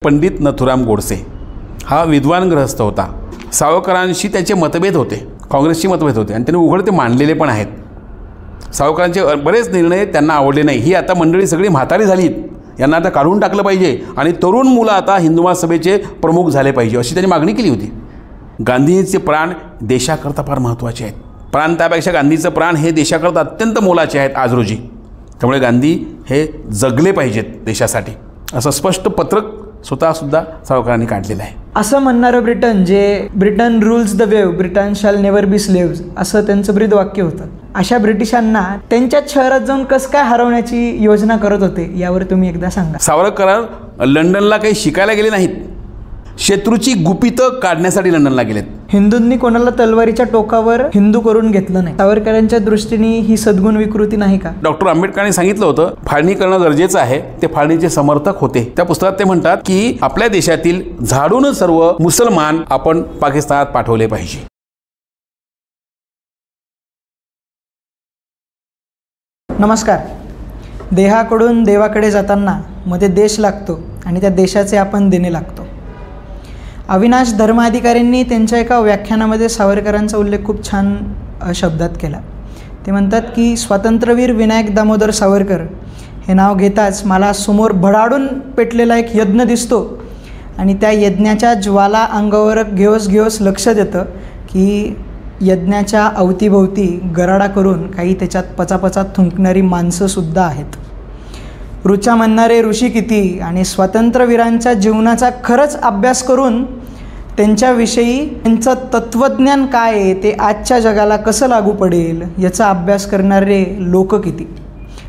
पंडित नथुराम गोडसे हा विद्वान गृहस्थ होता. सावरकरांशी त्याचे मतभेद होते, काँग्रेसची मतभेद होते आणि त्यांनी उघड ते मांडलेले पण आहेत. सावरकरांचे बरेच निर्णय त्यांना आवडले नाही. ही आता मंडळी सगळी म्हातारी झालीत, यांना आता काढून टाकलं पाहिजे आणि तरुण मुलं आता हिंदू महासभेचे प्रमुख झाले पाहिजे अशी त्यांनी मागणी केली होती. गांधींचे प्राण देशाकरता फार महत्त्वाचे आहेत. प्राण त्यापेक्षा गांधीचं प्राण हे देशाकरता अत्यंत मोलाचे आहेत आज रोजी. त्यामुळे गांधी हे जगले पाहिजेत देशासाठी असं स्पष्ट पत्रक स्वतःसुद्धा सावरकरांनी काढलेलं आहे. असं म्हणणारं ब्रिटन, जे Britain rules the wave, Britain shall never be slaves, असं त्यांचं ब्रीदवाक्य होतं. अशा ब्रिटिशांना त्यांच्याच शहरात जाऊन कसं काय हरवण्याची योजना करत होते यावर तुम्ही एकदा सांगा. सावरकर लंडनला काही शिकायला गेले नाहीत, शत्रूची गुपितं काढण्यासाठी लंडनला गेलेत. हिंदूंनी कोणाला तलवारीच्या टोकावर हिंदू करून घेतलं नाही. सावरकरांच्या दृष्टीने ही सद्गुण विकृती नाही का? डॉक्टर आंबेडकरांनी सांगितलं होतं फाळणी करणं गरजेचं आहे. ते फाळणीचे समर्थक होते. त्या पुस्तकात ते म्हणतात की आपल्या देशातील झाडून सर्व मुसलमान आपण पाकिस्तानात पाठवले पाहिजे. नमस्कार. देहाकडून देवाकडे जाताना मध्ये देश लागतो आणि त्या देशाचे आपण देणे लागतो. अविनाश धर्माधिकाऱ्यांनी त्यांच्या एका व्याख्यानामध्ये सावरकरांचा उल्लेख खूप छान शब्दात केला. ते म्हणतात की स्वातंत्र्यवीर विनायक दामोदर सावरकर हे नाव घेताच मला समोर भडाडून पेटलेला एक यज्ञ दिसतो आणि त्या यज्ञाच्या ज्वाला अंगावर घेवस लक्ष देतं की यज्ञाच्या अवतीभोवती गराडा करून काही त्याच्यात पचापचा थुंकणारी माणसंसुद्धा आहेत. ऋचा म्हणणारे ऋषी किती आणि स्वातंत्र्यवीरांच्या जीवनाचा खरंच अभ्यास करून त्यांच्याविषयी त्यांचं तत्त्वज्ञान काय आहे, ते आजच्या जगाला कसं लागू पडेल याचा अभ्यास करणारे लोक किती.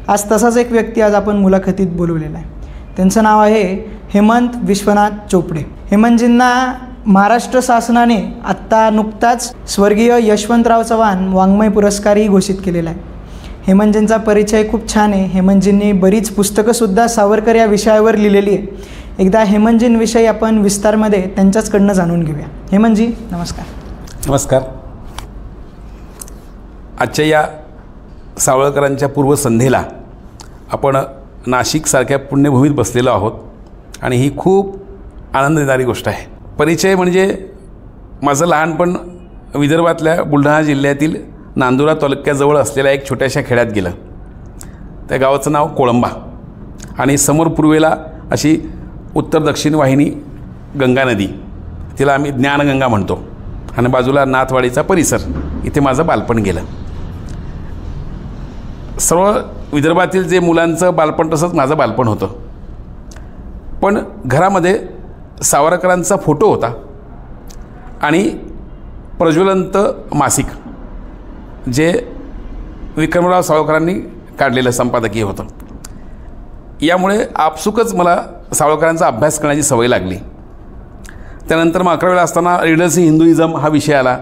आज तसाच एक व्यक्ती आज आपण मुलाखतीत बोलवलेला आहे. त्यांचं नाव आहे हेमंत विश्वनाथ चोपडे. हेमंतजींना महाराष्ट्र शासनाने आत्ता नुकताच स्वर्गीय यशवंतराव चव्हाण वाङ्मय पुरस्कारही घोषित केलेला आहे. हेमंतजींचा परिचय खूप छान आहे. हेमंतजींनी बरीच पुस्तकंसुद्धा सावरकर या विषयावर लिहिलेली आहे. एकदा हेमंतजींविषयी आपण विस्तारमध्ये त्यांच्याचकडनं जाणून घेऊया. हेमंतजी नमस्कार. नमस्कार. आजच्या या सावरकरांच्या पूर्वसंध्येला आपण नाशिकसारख्या पुण्यभूमीत बसलेलो आहोत आणि ही खूप आनंद देणारी गोष्ट आहे. परिचय म्हणजे माझं लहानपण विदर्भातल्या बुलढाणा जिल्ह्यातील नांदुरा तालुक्याजवळ असलेल्या एक छोट्याशा खेड्यात गेलं. त्या गावाचं नाव कोळंबा आणि समोर पूर्वेला अशी उत्तर दक्षिण वाहिनी गंगा नदी, तिला आम्ही ज्ञानगंगा म्हणतो, आणि बाजूला नाथवाडीचा परिसर. इथे माझं बालपण गेलं. सर्व विदर्भातील जे मुलांचं बालपण तसंच माझं बालपण होतं. पण घरामध्ये सावरकरांचा फोटो होता आणि प्रज्वलंत मासिक जे विक्रमराव सावरकरांनी काढलेलं संपादकीय होतं. यामुळे आपसुकच मला सावरकरांचा अभ्यास करण्याची सवय लागली. त्यानंतर मग 11वीला असताना रीडर्स इन हिंदुइझम हा विषय आला.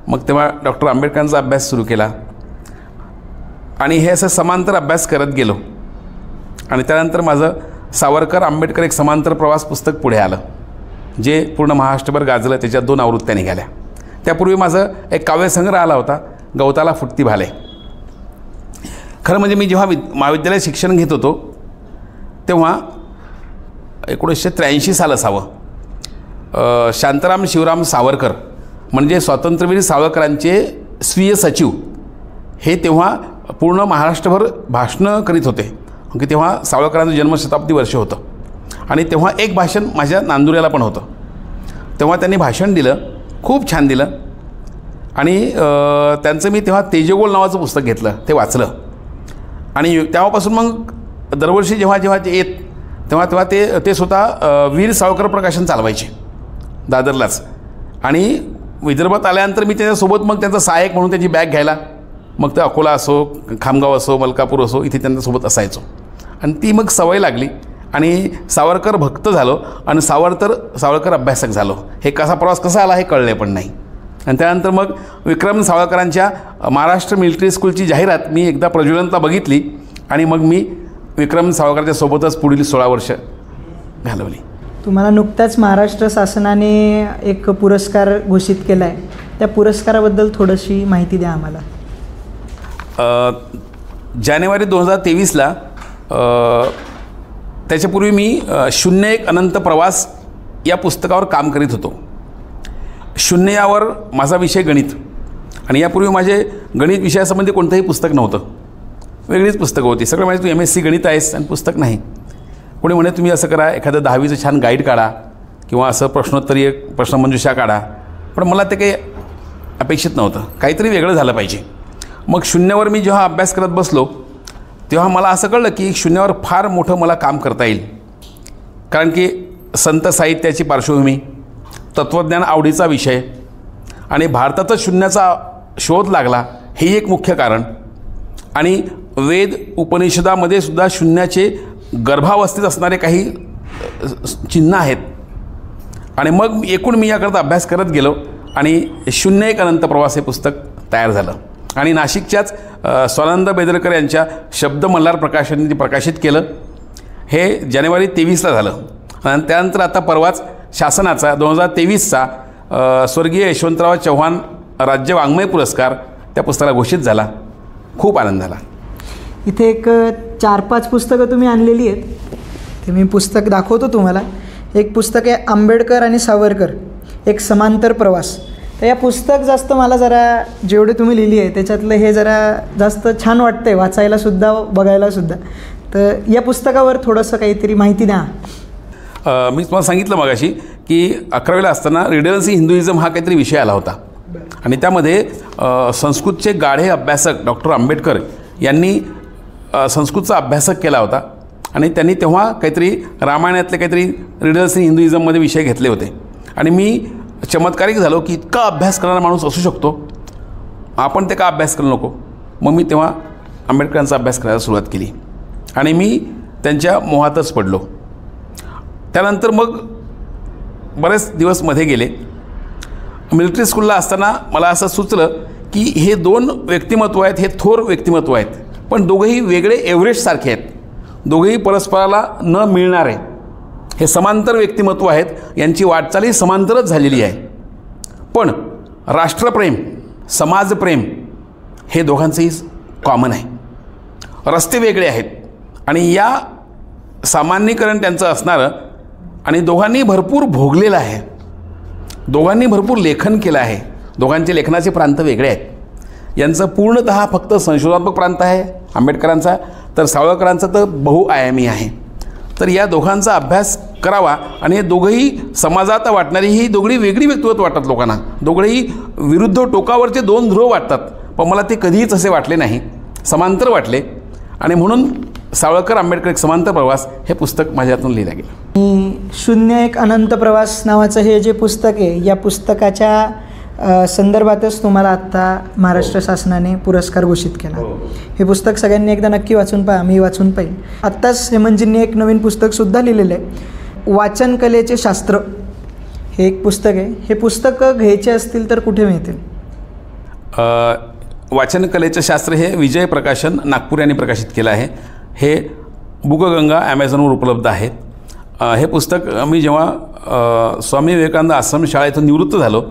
मग तेव्हा डॉक्टर आंबेडकरांचा अभ्यास सुरू केला आणि हे असं समांतर अभ्यास करत गेलो. आणि त्यानंतर माझं सावरकर आंबेडकर एक समांतर प्रवास पुस्तक पुढे आलं, जे पूर्ण महाराष्ट्रभर गाजलं. त्याच्यात 2 आवृत्त्या निघाल्या. त्यापूर्वी माझं एक काव्यसंग्रह आला होता, गवताला फुटती भाले. खरं म्हणजे मी जेव्हा महाविद्यालयात शिक्षण घेत होतो तेव्हा 1983 साल असावं. शांताराम शिवराम सावरकर म्हणजे स्वातंत्र्यवीर सावरकरांचे स्वीय सचिव हे तेव्हा पूर्ण महाराष्ट्रभर भाषणं करीत होते. की तेव्हा सावरकरांचं जन्मशताब्दी वर्ष होतं आणि तेव्हा एक भाषण माझ्या नांदुऱ्याला पण होतं. तेव्हा त्यांनी भाषण दिलं, खूप छान दिलं. आणि त्यांचं मी तेव्हा तेजगोल नावाचं पुस्तक घेतलं, ते वाचलं. आणि तेव्हापासून मग दरवर्षी जेव्हा ते येत तेव्हा ते स्वतः वीर सावरकर प्रकाशन चालवायचे दादरलाच. आणि विदर्भात आल्यानंतर मी त्याच्यासोबत मग त्यांचा सहाय्यक म्हणून त्याची बॅग घ्यायला, मग ते अकोला असो, खामगाव असो, मलकापूर असो, इथे त्यांच्यासोबत असायचो. आणि ती मग सवय लागली आणि सावरकर भक्त झालो आणि सावरकर अभ्यासक झालो. हे प्रवास कसा आला हे कळले पण नाही. आणि त्यानंतर मग विक्रम सावरकरांच्या महाराष्ट्र मिलिटरी स्कूलची जाहिरात मी एकदा प्रज्वलंतला बघितली आणि मग मी विक्रम सावरकरांच्या सोबतच पुढील 16 वर्ष घालवली. तुम्हाला नुकताच महाराष्ट्र शासनाने एक पुरस्कार घोषित केला आहे, त्या पुरस्काराबद्दल थोडीशी माहिती द्या आम्हाला. जानेवारी 2023ला त्याच्यापूर्वी मी 01 अनंत प्रवास या पुस्तकावर काम करीत होतो. 0 यावर माझा विषय गणित, आणि यापूर्वी माझे गणित विषयासंबंधी कोणतंही पुस्तक नव्हतं. वेगळीच पुस्तकं होती. सगळं म्हणजे तू MSc गणित आहेस आणि पुस्तक नाही. कोणी म्हणे तुम्ही असं करा, एखादं 10वीचं छान गाईड काढा किंवा असं प्रश्नोत्तरीय प्रश्नमंजुषा काढा. पण मला ते काही अपेक्षित नव्हतं. काहीतरी वेगळं झालं पाहिजे. मग 0वर मी जेव्हा अभ्यास करत बसलो तेव्हा मला असं कळलं की 0वर फार मोठं मला काम करता येईल. कारण की संत साहित्याची पार्श्वभूमी, तत्त्वज्ञान आवडीचा विषय, आणि भारतातच 0चा शोध लागला हे एक मुख्य कारण. आणि वेद उपनिषदामध्ये सुद्धा 0चे गर्भावस्थेत असणारे काही चिन्ह आहेत. आणि मग एकूण मी याकरता अभ्यास करत गेलो आणि 01 अनंत प्रवास हे पुस्तक तयार झालं. आणि नाशिकच्याच स्वानंद बेदरकर यांच्या शब्दमल्हार प्रकाशनाने प्रकाशित केलं. हे जानेवारी 23ला झालं. आणि त्यानंतर आता परवाच शासनाचा 2023चा स्वर्गीय यशवंतराव चव्हाण राज्य वाङ्मय पुरस्कार त्या पुस्तकाला घोषित झाला. खूप आनंद झाला. इथे एक 4-5 पुस्तकं तुम्ही आणलेली आहेत. ते मी पुस्तक दाखवतो तुम्हाला. एक पुस्तक आहे आंबेडकर आणि सावरकर, एक समांतर प्रवास. तर या पुस्तक जास्त मला जरा जेवढे तुम्ही लिहिली आहे त्याच्यातलं हे जरा जास्त छान वाटतं आहे वाचायलासुद्धा, बघायलासुद्धा. तर या पुस्तकावर थोडंसं काहीतरी माहिती द्या. मी तुम्हाला सांगितलं मगाशी की 11वीला असताना रिडलन्स इन हिंदुइझम हा काहीतरी विषय आला होता. आणि त्यामध्ये संस्कृतचे गाढे अभ्यासक डॉक्टर आंबेडकर यांनी संस्कृतचा अभ्यासक केला होता. आणि त्यांनी तेव्हा काहीतरी रामायणातले काहीतरी रिडल्स इन हिंदुइझममध्ये विषय घेतले होते. आणि मी चमत्कारिक झालो की इतका अभ्यास करणारा माणूस असू शकतो, आपण ते का अभ्यास करू नको. मग मी तेव्हा आंबेडकरांचा अभ्यास करायला सुरुवात केली आणि मी त्यांच्या मोहातच पडलो. त्यानंतर मग बरेच दिवस मध्ये गेले. मिलिटरी स्कूलला असताना मला असं सुचलं की हे 2 व्यक्तिमत्व आहेत, हे थोर व्यक्तिमत्व आहेत, पण दोघंही वेगळे एव्हरेस्टसारखे आहेत. दोघेही परस्पराला न मिळणारे हे समांतर व्यक्तिमत्व आहेत. यांची वाटचाली समांतरच झालेली आहे. पण राष्ट्रप्रेम, समाजप्रेम हे दोघांचंही कॉमन आहे. रस्ते वेगळे आहेत आणि या सामान्यीकरण त्यांचं असणारं, आणि दोघांनी भरपूर भोगलेलं आहे. दोघांनी भरपूर लेखन केलं आहे. दोघांचे लेखनाचे प्रांत वेगळे आहेत. यांचं पूर्णतः फक्त संशोधात्मक प्रांत आहे आंबेडकरांचा, तर सावरकरांचा तर बहुआयामी आहे. तर या दोघांचा अभ्यास करावा. आणि हे दोघंही समाजात वाटणारी ही दोघी वेगळी व्यक्तिमत्व वाटतात लोकांना. दोघंही विरुद्ध टोकावरचे 2 ध्रुव वाटतात, पण मला ते कधीच असे वाटले नाही, समांतर वाटले. आणि म्हणून सावरकर आंबेडकर एक समांतर प्रवास हे पुस्तक माझ्या हातून लिहिलं गेलं. 01 अनंत प्रवास नावाचं हे जे पुस्तक आहे, या पुस्तकाच्या संदर्भातच तुम्हाला आत्ता महाराष्ट्र शासनाने पुरस्कार घोषित केला. हे पुस्तक सगळ्यांनी एकदा नक्की वाचून पहा. मी वाचून पाहिजे. आत्ताच हेमंतजींनी एक नवीन पुस्तकसुद्धा लिहिलेलं आहे, वाचन कलेचे शास्त्र. हे एक पुस्तक आहे. हे पुस्तक घ्यायचे असतील तर कुठे मिळतील? वाचन कलेचं शास्त्र हे विजय प्रकाशन नागपूर यांनी प्रकाशित केलं आहे. हे बुकगंगा ॲमेझॉनवर उपलब्ध आहेत. हे पुस्तक मी जेव्हा स्वामी विवेकानंद आश्रम शाळेतून निवृत्त झालो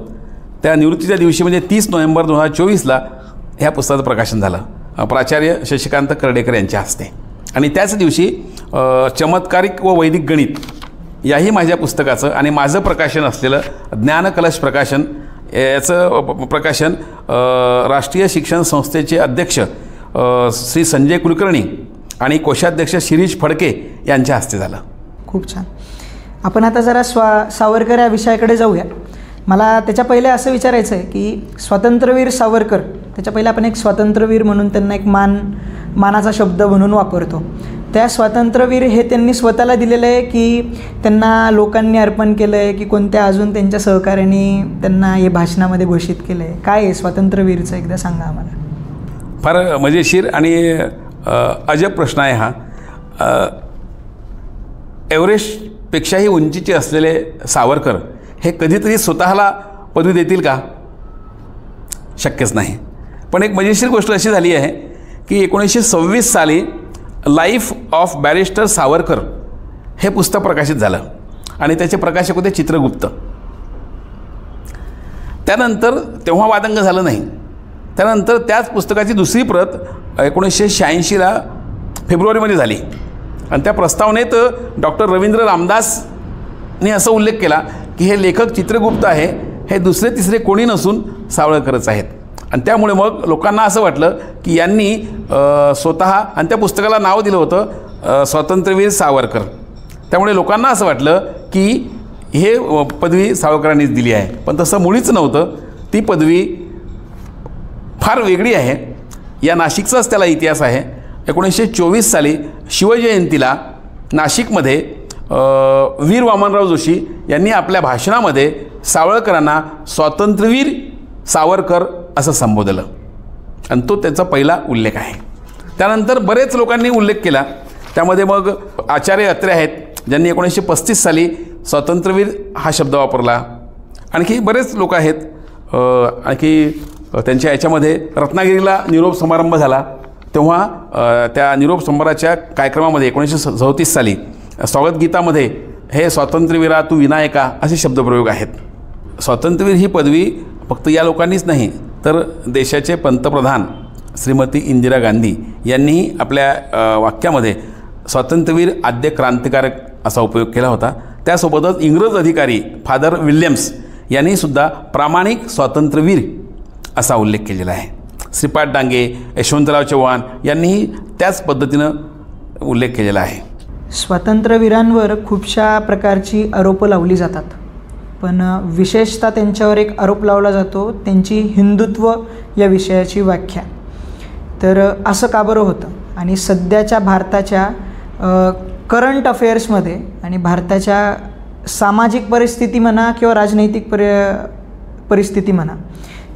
त्या निवृत्तीच्या दिवशी म्हणजे 30 नोव्हेंबर 2024ला ह्या पुस्तकाचं प्रकाशन झालं प्राचार्य शशिकांत कर्डेकर यांच्या हस्ते. आणि त्याच दिवशी चमत्कारिक व वैदिक गणित याही माझ्या पुस्तकाचं आणि माझं प्रकाशन असलेलं ज्ञानकलश प्रकाशन याचं प्रकाशन राष्ट्रीय शिक्षण संस्थेचे अध्यक्ष श्री संजय कुलकर्णी आणि कोषाध्यक्ष शिरीष फडके यांच्या हस्ते झालं. खूप छान. आपण आता जरा सावरकर या विषयाकडे जाऊया. मला त्याच्या पहिले असं विचारायचं आहे की स्वातंत्र्यवीर सावरकर, त्याच्या पहिले आपण एक स्वातंत्र्यवीर म्हणून त्यांना एक मानाचा शब्द म्हणून वापरतो. त्या स्वातंत्र्यवीर हे त्यांनी स्वतःला दिलेलं आहे की त्यांना लोकांनी अर्पण केलं आहे, की कोणत्या अजून त्यांच्या सहकार्याने त्यांना हे भाषणामध्ये घोषित केलं आहे? काय आहे स्वातंत्र्यवीरचं, एकदा सांगा आम्हाला. फार मजेशीर आणि अजब प्रश्न आहे हा. एव्हरेस्टपेक्षाही उंचीचे असलेले सावरकर हे कधीतरी स्वतःला पदवी देतील का? शक्यच नाही. पण एक मजेशीर गोष्ट अशी झाली आहे की 1926 साली लाईफ ऑफ बॅरिस्टर सावरकर हे पुस्तक प्रकाशित झालं आणि त्याचे प्रकाशक होते चित्रगुप्त. त्यानंतर तेव्हा वादंग झालं नाही. त्यानंतर त्याच पुस्तकाची दुसरी प्रत 1986ला फेब्रुवारीमध्ये झाली आणि त्या प्रस्तावनेत डॉक्टर रवींद्र रामदासने असा उल्लेख केला की हे लेखक चित्रगुप्त आहे, हे दुसरे तिसरे कोणी नसून सावरकरच आहेत. आणि त्यामुळे मग लोकांना असं वाटलं की यांनी स्वतः, आणि त्या पुस्तकाला नाव दिलं होतं स्वातंत्र्यवीर सावरकर. त्यामुळे लोकांना असं वाटलं की हे पदवी सावरकरांनीच दिली आहे, पण तसं मुळीच नव्हतं. ती पदवी फार वेगळी आहे. या नाशिकचाच त्याला इतिहास आहे. 1924 साली शिवजयंतीला नाशिकमध्ये वीर वामनराव जोशी यांनी आपल्या भाषणामध्ये सावरकरांना स्वातंत्र्यवीर सावरकर असं संबोधलं, आणि तो त्याचा पहिला उल्लेख आहे. त्यानंतर बरेच लोकांनी उल्लेख केला. त्यामध्ये मग आचार्य अत्रे आहेत, ज्यांनी 1935 साली स्वातंत्र्यवीर हा शब्द वापरला. आणखी बरेच लोक आहेत. आणखी त्यांच्या याच्यामध्ये रत्नागिरीला निरोप समारंभ झाला, तेव्हा त्या निरोप समारंभाच्या कार्यक्रमामध्ये 1937 साली स्वागत गीतामध्ये हे स्वातंत्र्यवीरा तू विनायका असे शब्दप्रयोग आहेत. स्वातंत्र्यवीर ही पदवी फक्त या लोकांनीच नाही, तर देशाचे पंतप्रधान श्रीमती इंदिरा गांधी यांनीही आपल्या वाक्यामध्ये स्वातंत्र्यवीर आद्य क्रांतिकारक असा उपयोग केला होता. त्यासोबतच इंग्रज अधिकारी फादर विल्यम्स यांनीसुद्धा प्रामाणिक स्वातंत्र्यवीर असा उल्लेख केलेला आहे. श्रीपाद डांगे, यशवंतराव चव्हाण यांनीही त्याच पद्धतीनं उल्लेख केलेला आहे. स्वातंत्र्यवीरांवर खूपशा प्रकारची आरोपं लावली जातात, पण विशेषतः त्यांच्यावर एक आरोप लावला जातो त्यांची हिंदुत्व या विषयाची व्याख्या. तर असं का बरं होतं, आणि सध्याच्या भारताच्या करंट अफेअर्समध्ये आणि भारताच्या सामाजिक परिस्थिती म्हणा किंवा राजनैतिक परिस्थिती म्हणा,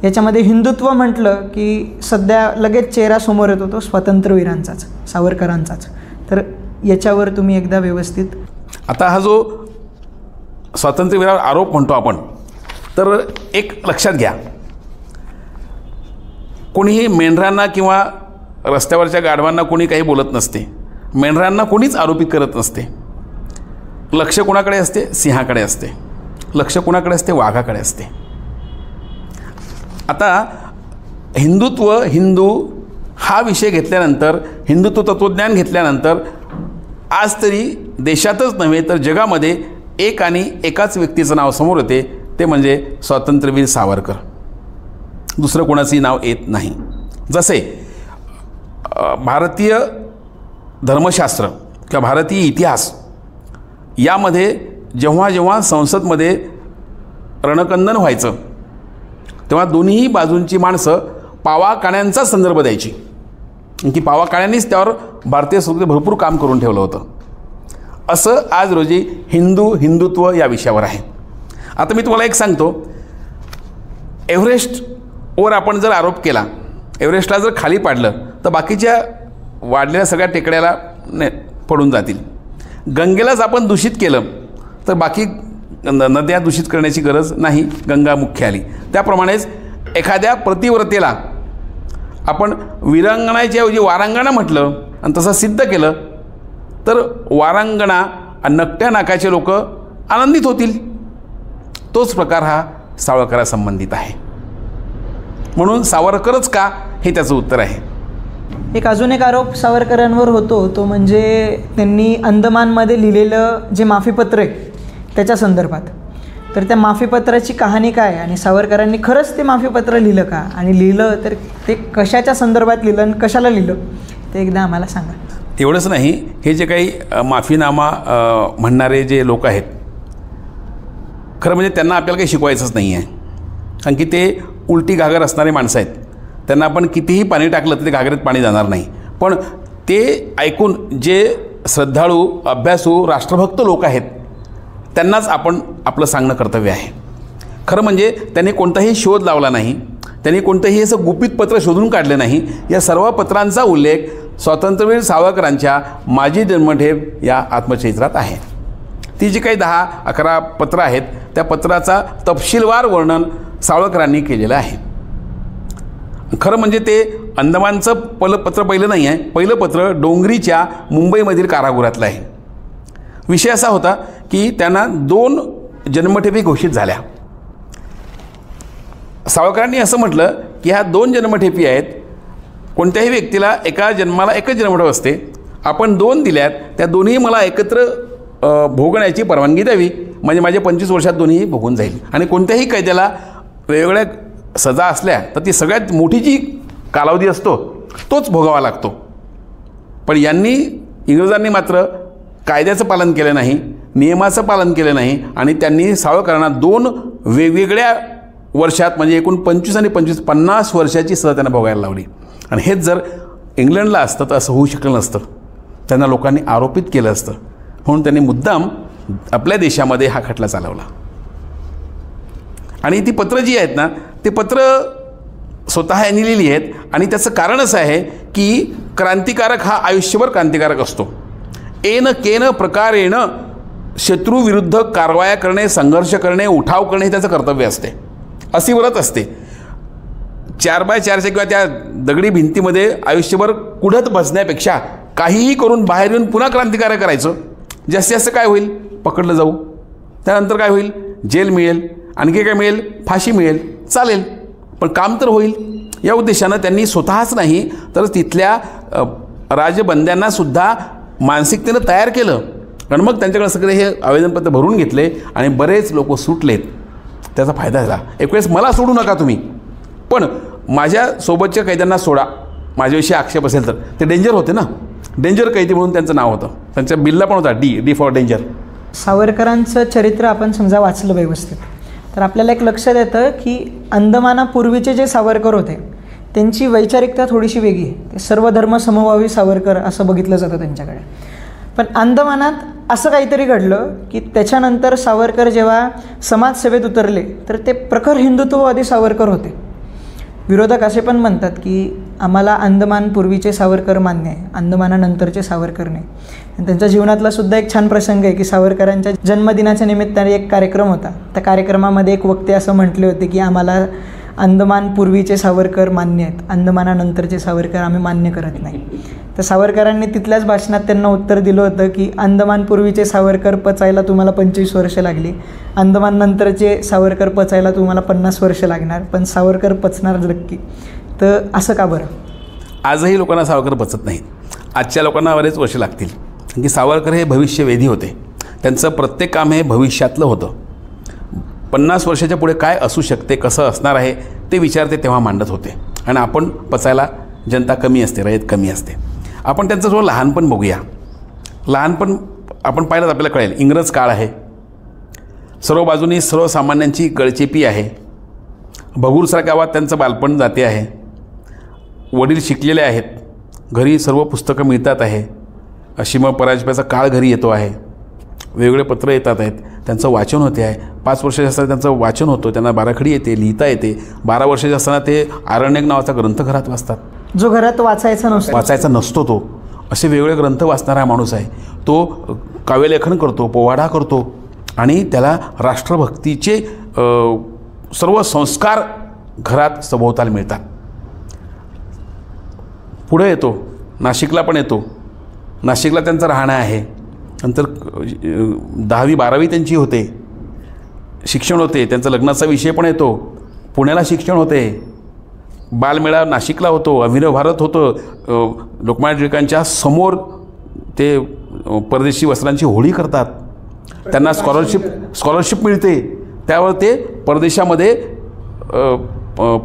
याच्यामध्ये हिंदुत्व म्हटलं की सध्या लगेच चेहरा समोर येतो तो स्वातंत्र्यवीरांचाच, सावरकरांचाच. तर याच्यावर तुम्ही एकदा व्यवस्थित. आता हा जो स्वातंत्र्यवीरावर आरोप म्हणतो आपण, तर एक लक्षात घ्या, कोणीही मेंढरांना किंवा रस्त्यावरच्या गाढवांना कोणी काही बोलत नसते. मेंढरांना कोणीच आरोपित करत नसते. लक्ष कोणाकडे असते? सिंहाकडे असते. लक्ष कोणाकडे असते? वाघाकडे असते. आता हिंदुत्व, हिंदू हा विषय घेतल्यानंतर, हिंदुत्व तत्त्वज्ञान घेतल्यानंतर आज तरी देशातच नव्हे तर जगामध्ये एक आणि एकाच व्यक्तीचं नाव समोर येते, ते म्हणजे स्वातंत्र्यवीर सावरकर. दुसरं कोणाचंही नाव येत नाही. जसे भारतीय धर्मशास्त्र किंवा भारतीय इतिहास यामध्ये जेव्हा जेव्हा संसदमध्ये रणकंदन व्हायचं, तेव्हा दोन्ही बाजूंची माणसं पावाकाण्यांचा संदर्भ द्यायची, की पावाकाण्यांनीच त्यावर भारतीय संस्कृतीत भरपूर काम करून ठेवलं होतं. असं आज रोजी हिंदुत्व या विषयावर आहे. आता मी तुम्हाला एक सांगतो, एव्हरेस्टवर आपण जर आरोप केला, एव्हरेस्टला जर खाली पाडलं तर बाकीच्या वाढलेल्या सगळ्या टेकड्याला पडून जातील. गंगेलाच आपण दूषित केलं तर बाकी नद्या दूषित करण्याची गरज नाही, गंगा मुख्य आली. त्याप्रमाणेच एखाद्या प्रतिव्रतेला आपण वीरांगणाच्या ऐवजी वारांगणा म्हटलं आणि तसं सिद्ध केलं तर वारांगणा आणि नकट्या नाकाचे लोक आनंदित होतील. तोच प्रकार हा सावरकरासंबंधित आहे. म्हणून सावरकरच का, हे त्याचं उत्तर आहे. अजून एक आरोप सावरकरांवर होतो, तो म्हणजे त्यांनी अंदमानमध्ये लिहिलेलं जे माफीपत्र आहे त्याच्या संदर्भात. तर त्या माफीपत्राची कहाणी काय, आणि सावरकरांनी खरंच ते माफीपत्र लिहिलं का, आणि लिहिलं तर ते कशाच्या संदर्भात लिहिलं आणि कशाला लिहिलं, ते एकदा आम्हाला सांगा. एवढंच नाही, हे जे काही माफीनामा म्हणणारे जे लोक आहेत, खरं म्हणजे त्यांना आपल्याला काही शिकवायचंच नाही आहे. कारण की ते उलटी घागर असणारे माणसं आहेत. त्यांना आपण कितीही पाणी टाकलं तर ते घागरेत पाणी जाणार नाही. पण ते ऐकून जे श्रद्धाळू, अभ्यासू, राष्ट्रभक्त लोक आहेत त्यांनाच आपण आपलं सांगणं कर्तव्य आहे. खरं म्हणजे त्यांनी कोणताही शोध लावला नाही, त्यांनी कोणतंही असं गुपित पत्र शोधून काढले नाही. या सर्व पत्रांचा उल्लेख स्वातंत्र्यवीर सावरकरांच्या माझी जन्मठेप या आत्मचरित्रात आहे. ती जी काही 10-11 पत्रं आहेत त्या पत्राचा तपशीलवार वर्णन सावरकरांनी केलेलं आहे. खरं म्हणजे ते अंदमानचं पत्र पहिलं नाही आहे. पहिलं पत्र डोंगरीच्या मुंबईमधील कारागृहातलं आहे. विषय असा होता की त्यांना 2 जन्मठेपी घोषित झाल्या. सावरकरांनी असं म्हटलं की ह्या 2 जन्मठेपी आहेत. कोणत्याही व्यक्तीला एका जन्माला एकच जन्मठेप असते. आपण 2 दिल्यात, त्या दोन्ही मला एकत्र भोगण्याची परवानगी द्यावी, म्हणजे माझ्या 25 वर्षात दोन्ही भोगून जाईल. आणि कोणत्याही कैद्याला वेगवेगळ्या सजा असल्या तर ती सगळ्यात मोठी जी कालावधी असतो तोच भोगावा लागतो. पण इंग्रजांनी मात्र कायद्याचं पालन केलं नाही, नियमाचं पालन केलं नाही आणि त्यांनी सावरकरांना 2 वेगवेगळ्या वर्षात म्हणजे एकूण 25 आणि 25 50 वर्षाची सजा त्यांना भोगायला लावली. आणि हेच जर इंग्लंडला असतं तर असं होऊ शकलं नसतं, त्यांना लोकांनी आरोपित केलं असतं. म्हणून त्यांनी मुद्दाम आपल्या देशामध्ये हा खटला चालवला. आणि ती पत्र जी आहेत ना, ते पत्र स्वतः यांनी लिहिली आहेत. आणि त्याचं कारण असं आहे की क्रांतिकारक हा आयुष्यभर क्रांतिकारक असतो. एन केन प्रकारेण शत्रूविरुद्ध कारवाया करणे, संघर्ष करणे, उठाव करणे हे त्याचं कर्तव्य असते, अशी व्रत असते. 4x4च्या किंवा त्या दगडी भिंतीमध्ये आयुष्यभर कुढत बसण्यापेक्षा काहीही करून बाहेर येऊन पुन्हा क्रांतिकारक करायचं. जास्तीत जास्त काय होईल, पकडलं जाऊ, त्यानंतर काय होईल, जेल मिळेल, आणखी काय मिळेल, फाशी मिळेल, चालेल, पण काम तर होईल. या उद्देशानं त्यांनी स्वतःच नाही तर तिथल्या राजबंद्यांनासुद्धा मानसिकतेनं तयार केलं. आणि मग त्यांच्याकडे सगळे हे आवेदनपत्र भरून घेतले आणि बरेच लोक सुटलेत. त्याचा फायदा झाला. एक वेळेस मला सोडू नका तुम्ही, पण माझ्यासोबतच्या कैद्यांना सोडा, माझ्याविषयी आक्षेप असेल तर. ते डेंजर होते ना, डेंजर कैदी म्हणून त्यांचं नाव होतं. त्यांच्या बिलला पण होता डी फॉर डेंजर. सावरकरांचं चरित्र आपण समजा वाचलं व्यवस्थित तर आपल्याला एक लक्षात येतं की अंदमानापूर्वीचे जे सावरकर होते त्यांची वैचारिकता थोडीशी वेगळी आहे. ते सर्वधर्म समभावी सावरकर असं बघितलं जातं त्यांच्याकडे. पण अंदमानात असं काहीतरी घडलं की त्याच्यानंतर सावरकर जेव्हा समाजसेवेत उतरले तर ते प्रखर हिंदुत्ववादी सावरकर होते. विरोधक असे पण म्हणतात की आम्हाला अंदमान पूर्वीचे सावरकर मान्य आहे, अंदमानानंतरचे सावरकर नाही. आणि त्यांच्या जीवनातला सुद्धा एक छान प्रसंग आहे की सावरकरांच्या जन्मदिनाच्या निमित्ताने एक कार्यक्रम होता. त्या कार्यक्रमामध्ये एक वक्ते असं म्हटले होते की आम्हाला अंदमान पूर्वीचे सावरकर मान्य आहेत, अंदमानानंतरचे सावरकर आम्ही मान्य करत नाही. तर सावरकरांनी तिथल्याच भाषणात त्यांना उत्तर दिलं होतं की अंदमान पूर्वीचे सावरकर पचायला तुम्हाला 25 वर्ष लागली, अंदमान नंतरचे सावरकर पचायला तुम्हाला 50 वर्ष लागणार, पण सावरकर पचणार नक्की. तर असं का बरं? आजही लोकांना सावरकर पचत नाहीत. आजच्या लोकांना बरेच वर्ष लागतील. कारण की सावरकर हे भविष्यवेधी होते. त्यांचं प्रत्येक काम हे भविष्यातलं होतं. 50 वर्षाच्या पुढे काय असू शकते, कसं असणार आहे ते विचार ते तेव्हा मांडत होते. आणि आपण पचायला जनता कमी असते, रयत कमी असते. आपण त्यांचं थोडं लहानपण बघूया. लहानपण आपण पाहिलं तर आपल्याला कळेल. इंग्रज काळ आहे, सर्व बाजूनी सर्वसामान्यांची गळचेपी आहे. भगूरसारख्या गावात त्यांचं बालपण जाते आहे. वडील शिकलेले आहेत, घरी सर्व पुस्तकं मिळतात आहे. अशीम पराजपाचा काळ घरी येतो आहे, वेगवेगळे पत्र येतात आहेत, त्यांचं वाचन होते आहे. 5 वर्षाचे असताना त्यांचं वाचन होतं, त्यांना बाराखडी येते, लिहिता येते. 12 वर्षाचे असताना ते आरण्यक नावाचा ग्रंथ घरात वाचतात, जो घरात वाचायचा नसतो तो. असे वेगवेगळे ग्रंथ वाचणारा माणूस आहे. तो काव्यलेखन करतो, पोवाडा करतो आणि त्याला राष्ट्रभक्तीचे सर्व संस्कार घरात सभोवताल मिळतात. पुढे येतो, नाशिकला पण येतो. नाशिकला त्यांचं राहणं आहे. नंतर 10वी 12वी त्यांची होते, शिक्षण होते. त्यांचा लग्नाचा विषय पण येतो. पुण्याला शिक्षण होते. बालमेळा नाशिकला होतो. अभिनव भारत होतं. लोकमान्य टिळकांच्या समोर ते परदेशी वस्त्रांची होळी करतात. त्यांना स्कॉलरशिप मिळते. त्यावर ते परदेशामध्ये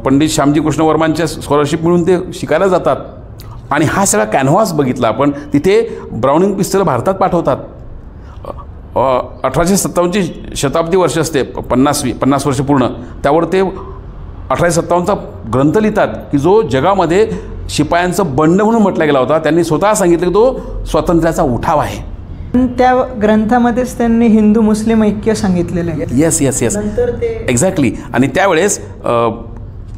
पंडित श्यामजी कृष्ण वर्मांच्या स्कॉलरशिप मिळून ते शिकायला जातात. आणि हा सगळा कॅनव्हास बघितला आपण. तिथे ब्राउनिंग पिस्तल भारतात पाठवतात. 1857ची शताब्दी वर्ष असते, 50 वर्ष पूर्ण. त्यावर ते 1857चा ग्रंथ लिहितात की जो जगामध्ये शिपायांचं बंड म्हणून म्हटला गेला होता. त्यांनी स्वतः सांगितलं की तो स्वातंत्र्याचा उठाव आहे. त्या ग्रंथामध्येच त्यांनी हिंदू मुस्लिम ऐक्य सांगितलेलं आहे. Yes exactly. आणि त्यावेळेस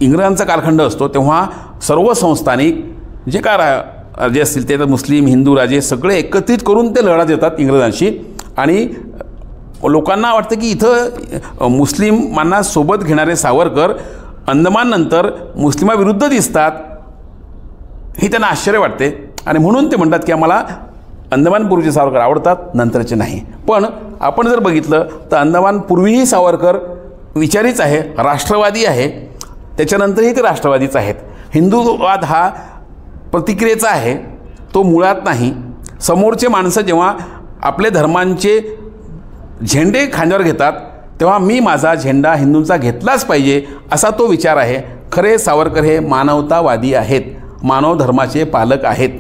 इंग्रजांचा कालखंड असतो तेव्हा सर्व संस्थानिक जे काय राजे असतील ते तर मुस्लिम हिंदू राजे सगळे एकत्रित करून ते लढा देतात इंग्रजांशी. आणि लोकांना वाटतं की इथं मुस्लिमांना सोबत घेणारे सावरकर अंदमाननंतर मुस्लिमाविरुद्ध दिसतात. ही त्यांना आश्चर्य वाटते आणि म्हणून ते म्हणतात की आम्हाला अंदमान पूर्वीचे सावरकर आवडतात, नंतरचे नाही. पण आपण जर बघितलं तर अंदमान पूर्वीही सावरकर विचारीच आहे, राष्ट्रवादी आहे. त्याच्यानंतरही ते राष्ट्रवादीच आहेत. हिंदुवाद हा प्रतिक्रियेचा आहे, तो मुळात नाही. समोरचे माणसं जेव्हा आपले धर्मांचे झेंडे खांद्यावर घेतात तेव्हा मी माझा झेंडा हिंदूंचा घेतलाच पाहिजे असा तो विचार आहे. खरे सावरकर हे मानवतावादी आहेत, मानव धर्माचे पालक आहेत.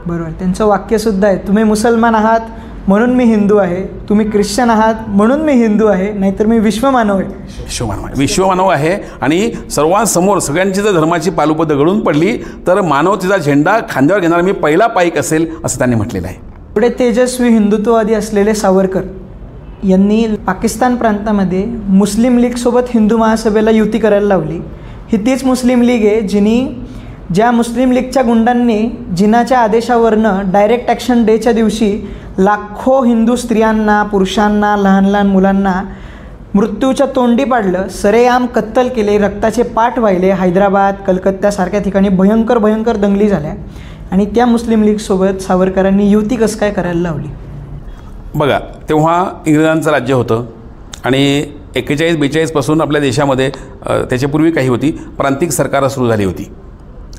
बरोबर, त्यांचं वाक्यसुद्धा आहे, तुम्ही मुसलमान आहात म्हणून मी हिंदू आहे, तुम्ही ख्रिश्चन आहात म्हणून मी हिंदू आहे, नाहीतर मी विश्वमानव आहे. विश्वमानव आहे. आणि सर्वांसमोर सगळ्यांची जर धर्माची पालुपद दगडून पडली तर मानवतेचा झेंडा खांद्यावर घेणारा मी पहिला पाईक असेल असं त्यांनी म्हटलेलं आहे. पुढे तेजस्वी हिंदुत्ववादी असलेले सावरकर यांनी पाकिस्तान प्रांतामध्ये मुस्लिम लीगसोबत हिंदू महासभेला युती करायला लावली. ही तीच मुस्लिम लीग आहे ज्या मुस्लिम लीगच्या गुंडांनी जिनाच्या आदेशावरनं डायरेक्ट ॲक्शन डेच्या दिवशी लाखो हिंदू स्त्रियांना, पुरुषांना, लहान लहान मुलांना मृत्यूच्या तोंडी पाडलं, सरेआम कत्तल केले, रक्ताचे पाठ वाहिले. हैदराबाद, कलकत्त्यासारख्या ठिकाणी भयंकर दंगली झाल्या. आणि त्या मुस्लिम लीगसोबत सावरकरांनी युती कसं काय करायला लावली? बघा, तेव्हा इंग्रजांचं राज्य होतं आणि 41-42 पासून आपल्या देशामध्ये त्याच्यापूर्वी काही होती प्रांतिक सरकारं सुरू झाली होती,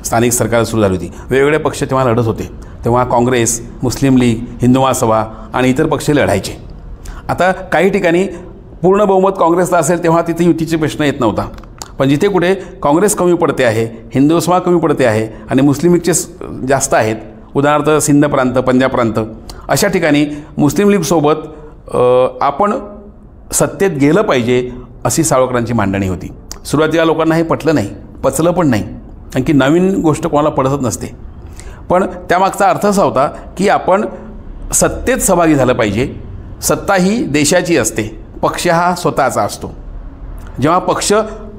स्थानिक सरकारं सुरू झाली होती. वेगवेगळे पक्ष तेव्हा लढत होते. तेव्हा काँग्रेस, मुस्लिम लीग, हिंदू महासभा आणि इतर पक्ष लढायचे. आता काही ठिकाणी पूर्ण बहुमत काँग्रेसला असेल तेव्हा तिथे युतीचे प्रश्न येत नव्हता. पण जिथे कुठे काँग्रेस कमी पडते आहे, हिंदू सभा कमी पडते आहे आणि मुस्लिम लीगचे जास्त आहेत, उदाहरणार्थ सिंध प्रांत, पंजाब प्रांत, अशा ठिकाणी मुस्लिम लीगसोबत आपण सत्तेत गेलं पाहिजे अशी सावरकरांची मांडणी होती. सुरुवातीला लोकांना हे पटलं नाही, पचलं पण नाही, कारण की नवीन गोष्ट कोणाला पडतच नसते. पण त्यामागचा अर्थ असा होता की आपण सत्तेत सहभागी झालं पाहिजे. सत्ता ही देशाची असते, पक्ष हा स्वतःचा असतो. जेव्हा पक्ष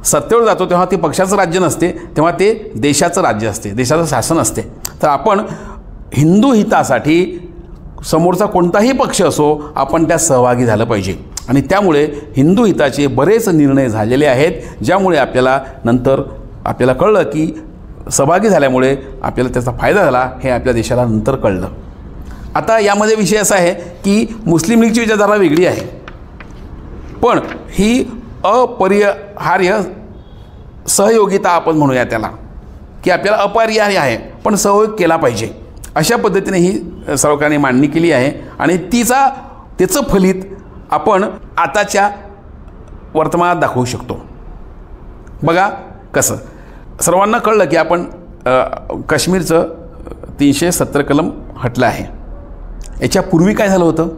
सत्तेवर जातो तेव्हा ते पक्षाचं राज्य नसते, तेव्हा ते देशाचं राज्य असते, देशाचं शासन असते. तर आपण हिंदू हितासाठी समोरचा कोणताही पक्ष असो आपण त्यात सहभागी झालं पाहिजे. आणि त्यामुळे हिंदू हिताचे बरेच निर्णय झालेले आहेत, ज्यामुळे आपल्याला नंतर कळलं की सहभागी झाल्यामुळे आपल्याला त्याचा फायदा झाला हे आपल्या देशाला नंतर कळलं. आता यामध्ये विषय असा आहे की मुस्लिम लीगची विचारधारा वेगळी आहे, पण ही अपरिहार्य सहयोगिता आपण म्हणूया त्याला, की आपल्याला अपरिहार्य आहे पण सहयोग केला पाहिजे, अशा पद्धतीने ही सावरकरांनी मांडणी केली आहे. आणि त्याचं फलित आपण आताच्या वर्तमानात दाखवू शकतो. बघा कसं सर्वांना कळलं की आपण काश्मीरचं 370 कलम हटलं आहे. याच्यापूर्वी काय झालं होतं?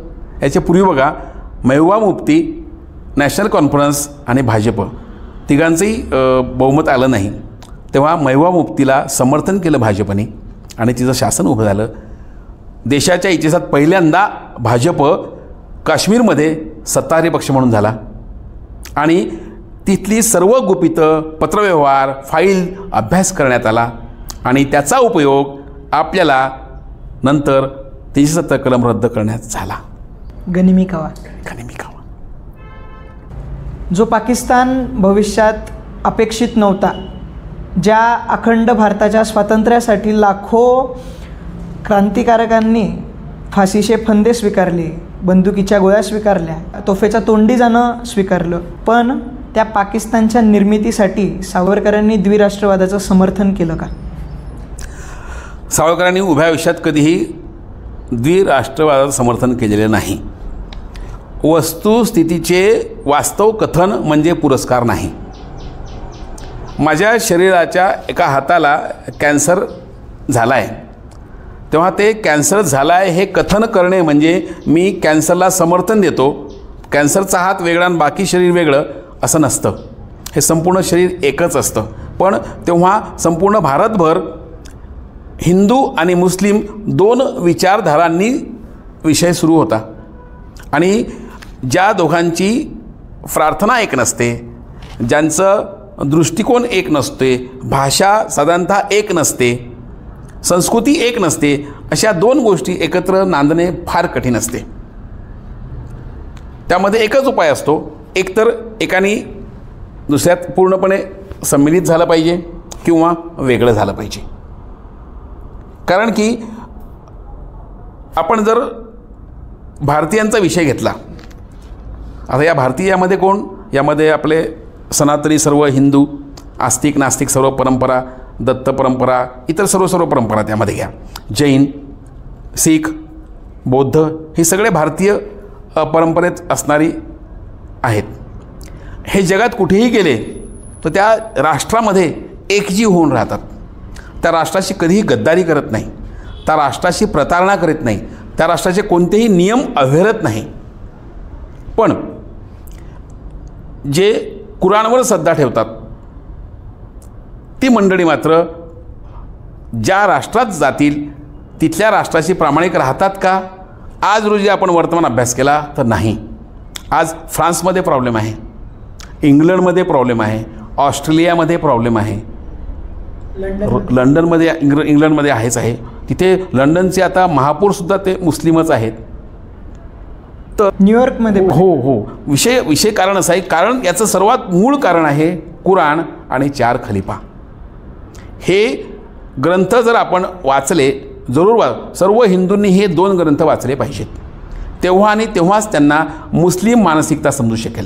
याच्यापूर्वी बघा, महबूबा मुफ्ती, नॅशनल कॉन्फरन्स आणि भाजप तिघांचंही बहुमत आलं नाही. तेव्हा महबूबा मुफ्तीला समर्थन केलं भाजपने आणि तिचं शासन उभं झालं. देशाच्या इतिहासात पहिल्यांदा भाजप काश्मीरमध्ये सत्ताधारी पक्ष म्हणून झाला आणि तिथली सर्व गुपितं, पत्रव्यवहार, फाईल अभ्यास करण्यात आला आणि त्याचा उपयोग आपल्याला नंतर 370 कलम रद्द करण्यात झाला. गनिमी कावा. जो पाकिस्तान भविष्यात अपेक्षित नव्हता, ज्या अखंड भारताच्या स्वातंत्र्यासाठी लाखो क्रांतिकारकांनी फाशीचे फंदे स्वीकारले, बंदुकीच्या गोळ्या स्वीकारल्या, तोफेचा तोंडी जाणं स्वीकारलं, पण त्या पाकिस्तानच्या निर्मितीसाठी सावरकरांनी द्विराष्ट्रवादाचं समर्थन केलं का? सावरकरांनी उभ्या आयुष्यात कधीही द्विराष्ट्रवादाचं समर्थन केलेलं नाही. वस्तुस्थितीचे वास्तव कथन म्हणजे पुरस्कार नाही. माझ्या शरीराच्या एका हाताला कॅन्सर झाला आहे, तेव्हा ते कॅन्सर झाला आहे हे कथन करणे म्हणजे मी कॅन्सरला समर्थन देतो. कॅन्सरचा हात वेगळा आणि बाकी शरीर वेगळं असं नसतं, हे संपूर्ण शरीर एकच असतं. पण तेव्हा संपूर्ण भारतभर हिंदू आणि मुस्लिम दोन विचारधारांनी विषय सुरू होता आणि ज्या दोघांची प्रार्थना एक नसते, ज्यांचं दृष्टिकोन एक नसते, भाषा साधारणतः एक नसते, संस्कृती एक नसते, अशा दोन गोष्टी एकत्र नांदणे फार कठीण असते. त्यामध्ये एकच उपाय असतो, एकतर एकाने दुसऱ्यात पूर्णपणे सम्मिलित झालं पाहिजे किंवा वेगळं झालं पाहिजे. कारण की आपण जर भारतीयांचा विषय घेतला, आता या भारतीयामध्ये कोण? यामध्ये आपले सनातनी सर्व हिंदू, आस्तिक नास्तिक सर्व परंपरा, दत्त परंपरा, इतर सर्व परंपरा त्यामध्ये घ्या, जैन, शीख, बौद्ध हे सगळे भारतीय परंपरेत असणारी आहेत. हे जगात कुठेही गेले तर त्या राष्ट्रामध्ये एकजीव होऊन राहतात. त्या राष्ट्राशी कधीही गद्दारी करत नाही, त्या राष्ट्राशी प्रतारणा करीत नाही, त्या राष्ट्राचे कोणतेही नियम अवहेलत नाही. पण जे कुराणवर श्रद्धा ठेवतात ती मंडळी मात्र ज्या राष्ट्रात जातील तिथल्या राष्ट्राशी प्रामाणिक राहतात का? आज रोजी आपण वर्तमान अभ्यास केला तर नाही. आज फ्रान्समध्ये प्रॉब्लेम आहे, इंग्लंडमध्ये प्रॉब्लेम आहे, ऑस्ट्रेलियामध्ये प्रॉब्लेम आहे, लंडनमध्ये इंग्लंडमध्ये आहेच आहे. तिथे लंडनचे आता महापौरसुद्धा ते मुस्लिमच आहेत. तर न्यूयॉर्कमध्ये हो विषय कारण असं आहे. कारण याचं सर्वात मूळ कारण आहे कुराण आणि 4 खलिफा. हे ग्रंथ जर आपण वाचले, जरूर सर्व हिंदूंनी हे 2 ग्रंथ वाचले पाहिजेत. तेव्हा आणि तेव्हाच त्यांना मुस्लिम मानसिकता समजू शकेल.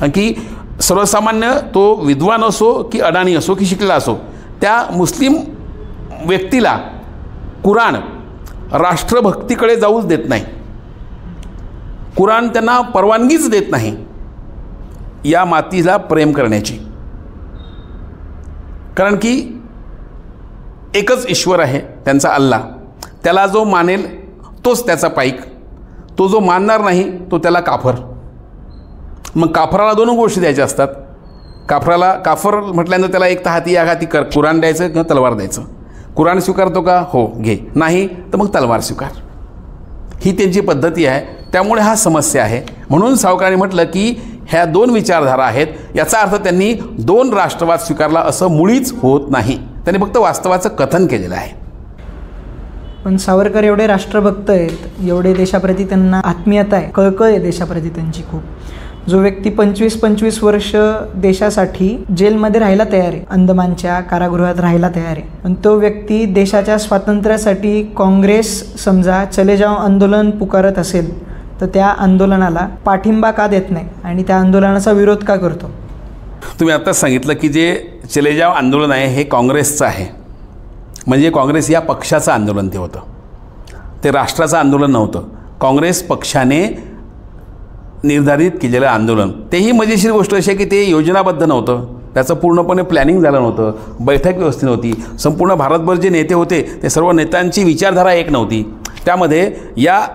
की सर्वसामान्य तो विद्वान असो की अडाणी असो की शिकलेला असो, त्या मुस्लिम व्यक्तीला कुराण राष्ट्रभक्तीकडे जाऊच देत नाही. कुराण त्यांना परवानगीच देत नाही या मातीला प्रेम करण्याची. कारण की एकच ईश्वर आहे त्यांचा अल्लाह. त्याला जो मानेल तोच त्याचा पाईक, तो जो मानणार नाही तो त्याला काफर. मग काफराला 2 गोष्टी द्यायच्या असतात. काफर म्हटल्यानंतर त्याला एक तर हाती या हाती कुराण द्यायचं किंवा तलवार द्यायचं. कुराण स्वीकारतो का? हो घे. नाही तर मग तलवार स्वीकार. ही त्यांची पद्धती आहे. त्यामुळे हा समस्या आहे. म्हणून सावरकरांनी म्हटलं की ह्या 2 विचारधारा आहेत. याचा अर्थ त्यांनी 2 राष्ट्रवाद स्वीकारला असं मुळीच होत नाही. त्यांनी फक्त वास्तवाचं कथन केलेलं आहे. पण सावरकर एवढे राष्ट्रभक्त आहेत, एवढे देशाप्रती त्यांना आत्मीयता आहे, कळकळ आहे देशाप्रती त्यांची खूप. जो व्यक्ती 25-25 वर्ष देशासाठी जेलमध्ये राहायला तयार आहे, अंदमानच्या कारागृहात राहायला तयार आहे, पण तो व्यक्ती देशाच्या स्वातंत्र्यासाठी काँग्रेस समजा चले जाओ आंदोलन पुकारत असेल तर त्या आंदोलनाला पाठिंबा का देत नाही आणि त्या आंदोलनाचा विरोध का करतो? तुम्ही आत्ताच सांगितलं की जे चले जाओ आंदोलन आहे हे काँग्रेसचं आहे. म्हणजे काँग्रेस या पक्षाचं आंदोलन ते होतं, ते राष्ट्राचं आंदोलन नव्हतं. काँग्रेस पक्षाने निर्धारित केलेलं आंदोलन. तेही मजेशीर गोष्ट अशी आहे की ते योजनाबद्ध नव्हतं, त्याचं पूर्णपणे प्लॅनिंग झालं नव्हतं, बैठक व्यवस्थित नव्हती. संपूर्ण भारतभर जे नेते होते ते सर्व नेत्यांची विचारधारा एक नव्हती. त्यामध्ये या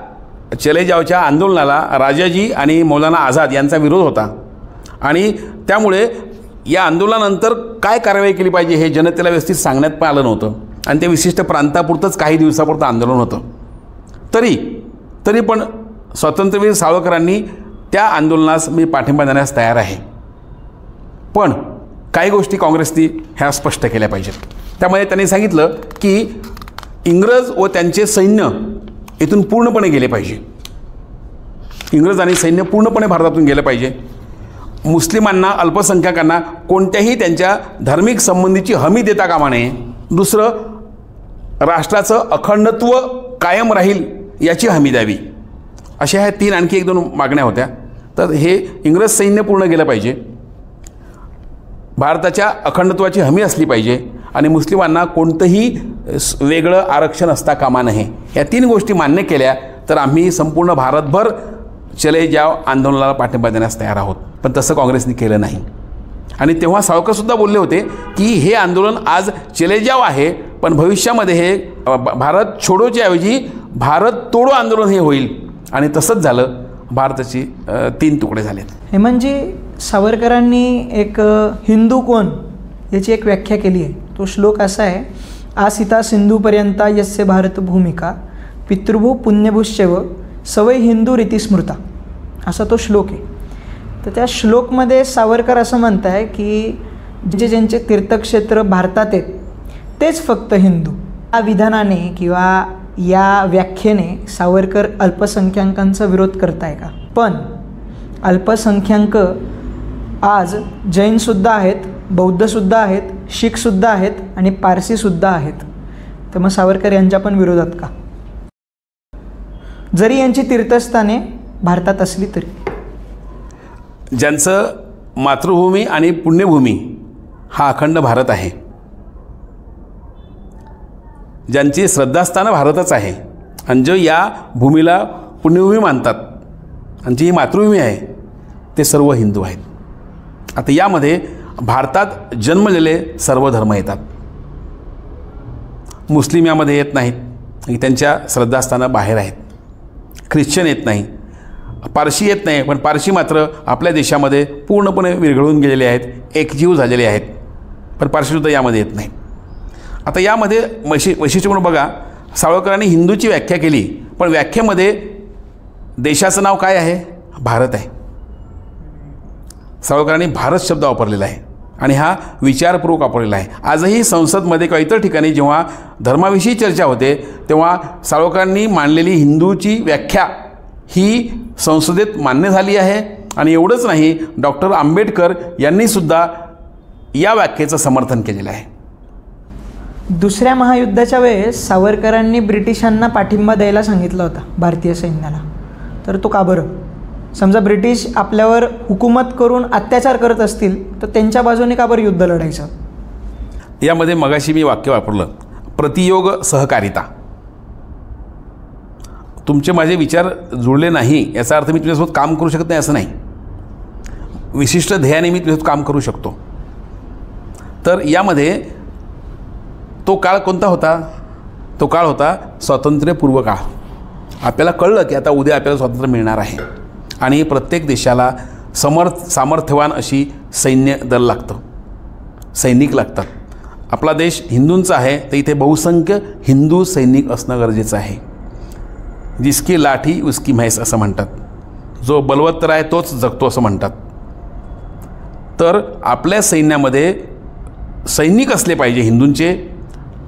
चले जाओच्या आंदोलनाला राजाजी आणि मौलाना आझाद यांचा विरोध होता. आणि त्यामुळे या आंदोलनानंतर काय कारवाई केली पाहिजे हे जनतेला व्यवस्थित सांगण्यात पण आलं नव्हतं. आणि ते विशिष्ट प्रांतापुरतंच काही दिवसापुरतं आंदोलन होतं. तरी पण स्वातंत्र्यवीर सावरकरांनी त्या आंदोलनास मी पाठिंबा देण्यास तयार आहे. पण काही गोष्टी काँग्रेसनी ह्या स्पष्ट केल्या पाहिजेत. त्यामध्ये त्यांनी सांगितलं की इंग्रज व त्यांचे सैन्य इथून पूर्णपणे गेले पाहिजे. इंग्रज आणि सैन्य पूर्णपणे भारतातून गेलं पाहिजे. मुस्लिमांना, अल्पसंख्याकांना कोणत्याही त्यांच्या धार्मिक संबंधीची हमी देता कामा नये. दुसरं, राष्ट्राचं अखंडत्व कायम राहील याची हमी द्यावी. अशा ह्या 3 आणखी 1-2 मागण्या होत्या. तर हे इंग्रज सैन्य पूर्ण गेलं पाहिजे, भारताच्या अखंडत्वाची हमी असली पाहिजे आणि मुस्लिमांना कोणतंही वेगळं आरक्षण असता कामा नये. या 3 गोष्टी मान्य केल्या तर आम्ही संपूर्ण भारतभर चले जाओ आंदोलनाला पाठिंबा देण्यास तयार आहोत. पण तसं काँग्रेसने केलं नाही. आणि तेव्हा सावरकरसुद्धा बोलले होते की हे आंदोलन आज चले जाओ आहे, पण भविष्यामध्ये हे भारत छोडोच्या ऐवजी भारत तोडो आंदोलन हे होईल. आणि तसंच झालं. भारताची 3 तुकडे झालेत. हे म्हणजे सावरकरांनी एक हिंदू कोण याची एक व्याख्या केली आहे. तो श्लोक असा आहे, आसिता सिंधूपर्यंता यस्य भारत भूमिका पितृभू पुण्यभूश्चैव सवय हिंदू रीती स्मृता, असा तो श्लोक आहे. तर त्या श्लोकमध्ये सावरकर असं म्हणत आहे की ज्यांचे तीर्थक्षेत्र भारतात आहेत तेच फक्त हिंदू. या विधानाने किंवा या व्याख्येने सावरकर अल्पसंख्याकांचा विरोध करताय का? पण अल्पसंख्याक आज जैनसुद्धा आहेत, बौद्धसुद्धा आहेत, शीखसुद्धा आहेत आणि पारसीसुद्धा आहेत. तर मग सावरकर यांच्या पण विरोधात का? जरी यांची तीर्थस्थाने भारतात असली तरी. ज्यांचं मातृभूमी आणि पुण्यभूमी हा अखंड भारत आहे, ज्यांची श्रद्धास्थानं भारतच आहे आणि जो या भूमीला पुण्यभूमी मानतात आणि जी ही मातृभूमी आहे ते सर्व हिंदू आहेत. आता यामध्ये भारतात जन्मलेले सर्व धर्म येतात. मुस्लिम यामध्ये येत नाहीत, त्यांच्या श्रद्धास्थानं बाहेर आहेत. ख्रिश्चन येत नाही, पारशी येत नाही, पण पारशी मात्र आपल्या देशामध्ये पूर्णपणे विरघळून गेलेले आहेत, एकजीव झालेले आहेत, पण पारशीसुद्धा यामध्ये येत नाही. आता यामध्ये वैशिष्ट्य म्हणून बघा, सावरकरांनी हिंदूची व्याख्या केली, पण व्याख्येमध्ये देशाचं नाव काय आहे? भारत आहे. सावरकरांनी भारत शब्द वापरलेला आहे आणि हा विचारपूर्वक वापरलेला आहे. आजही संसदमध्ये किंवा इतर ठिकाणी जेव्हा धर्माविषयी चर्चा होते तेव्हा सावरकरांनी मांडलेली हिंदूची व्याख्या ही संसदेत मान्य झाली आहे. आणि एवढंच नाही, डॉक्टर आंबेडकर यांनीसुद्धा या व्याख्येचं समर्थन केलेलं आहे. दुसऱ्या महायुद्धाच्या वेळेस सावरकरांनी ब्रिटिशांना पाठिंबा द्यायला सांगितला होता भारतीय सैन्याला. तर तो का बरं? समजा ब्रिटिश आपल्यावर हुकूमत करून अत्याचार करत असतील तर त्यांच्या बाजूने का बरं युद्ध लढायचं? यामध्ये मगाशी मी वाक्य वापरलं, प्रतियोग सहकारिता. तुमचे माझे विचार जुळले नाही याचा अर्थ मी तुझ्यासोबत काम करू शकत नाही असं नाही. विशिष्ट ध्येयाने मी तुझ्यासोबत काम करू शकतो. तर यामध्ये तो काळ कोणता होता? तो काळ होता स्वातंत्र्यपूर्व काळ. आपल्याला कळलं की आता उद्या आपल्याला स्वातंत्र्य मिळणार आहे आणि प्रत्येक देशाला सामर्थ्यवान अशी सैन्य दल लागतं, सैनिक लागतात. आपला देश हिंदूंचा आहे तर इथे बहुसंख्य हिंदू सैनिक असणं गरजेचं आहे. जिसकी लाठी उसकी म्हैस असं म्हणतात. जो बलवत्तर आहे तोच जगतो असं म्हणतात. तर आपल्या सैन्यामध्ये सैनिक असले पाहिजे हिंदूंचे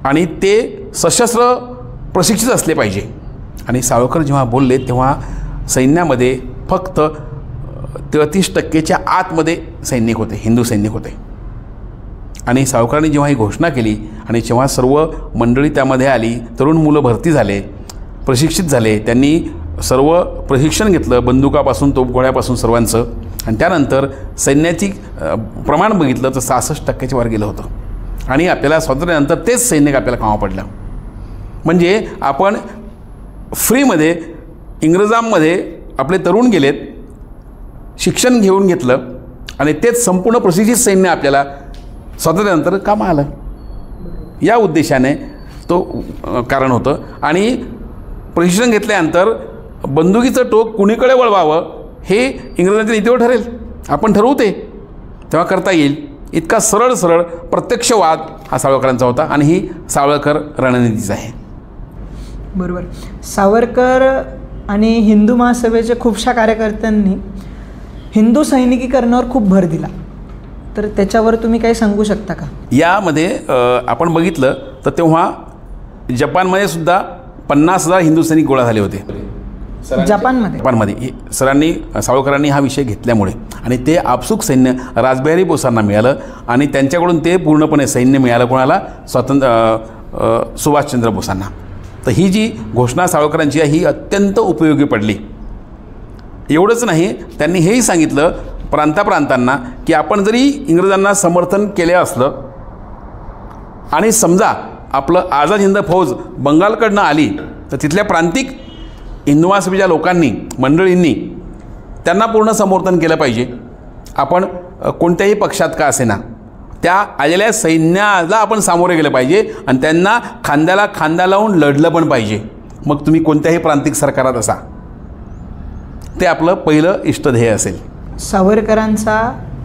आणि ते सशस्त्र प्रशिक्षित असले पाहिजे. आणि सावरकर जेव्हा बोलले तेव्हा सैन्यामध्ये फक्त 33% आतमध्ये सैनिक होते, हिंदू सैनिक होते. आणि सावरकरांनी जेव्हा ही घोषणा केली आणि जेव्हा सर्व मंडळी त्यामध्ये आली, तरुण मुलं भरती झाले, प्रशिक्षित झाले, त्यांनी सर्व प्रशिक्षण घेतलं, बंदुकापासून तोफगोळ्यापासून सर्वांचं. आणि त्यानंतर सैन्याची प्रमाण बघितलं तर 66% वर गेलं होतं. आणि आपल्याला स्वातंत्र्यानंतर तेच सैनिक आपल्याला कामा पडलं. म्हणजे आपण फ्रीमध्ये इंग्रजांमध्ये आपले तरुण गेलेत, शिक्षण घेऊन घेतलं आणि तेच संपूर्ण प्रशिक्षित सैन्य आपल्याला स्वातंत्र्यानंतर कामा आलं. या उद्देशाने तो कारण होतं. आणि प्रशिक्षण घेतल्यानंतर बंदुकीचं टोक कुणीकडे वळवावं हे इंग्रजांच्या नीतीवर ठरेल, आपण ठरवू ते तेव्हा करता येईल. इतका सरळ सरळ प्रत्यक्षवाद हा सावरकरांचा होता आणि ही सावरकर रणनीतीच आहे. बरोबर. सावरकर आणि हिंदू महासभेच्या खूपशा कार्यकर्त्यांनी हिंदू सैनिकीकरणावर खूप भर दिला. तर त्याच्यावर तुम्ही काही सांगू शकता का? यामध्ये आपण बघितलं तर तेव्हा जपानमध्ये सुद्धा 50,000 हिंदू सैनिक गोळा झाले होते. जपानमध्ये सरांनी सावरकरांनी हा विषय घेतल्यामुळे आणि ते आपसूक सैन्य रासबिहारी बोसांना मिळालं आणि त्यांच्याकडून ते पूर्णपणे सैन्य मिळालं कोणाला? सुभाषचंद्र बोसांना. तर ही जी घोषणा सावरकरांची आहे ही अत्यंत उपयोगी पडली. एवढंच नाही, त्यांनी हेही सांगितलं प्रांतांना की आपण जरी इंग्रजांना समर्थन केले असलं आणि समजा आपलं आझाद हिंद फौज बंगालकडनं आली तर तिथल्या प्रांतिक हिंदू महासभेच्या लोकांनी मंडळींनी त्यांना पूर्ण समर्थन केलं पाहिजे. आपण कोणत्याही पक्षात का असेना त्या आलेल्या सैन्याला आपण सामोरे गेलं पाहिजे आणि त्यांना खांद्याला खांदा लावून लढलं पण पाहिजे. मग तुम्ही कोणत्याही प्रांतिक सरकारात असा, ते आपलं पहिलं इष्टध्येय असेल. सावरकरांचा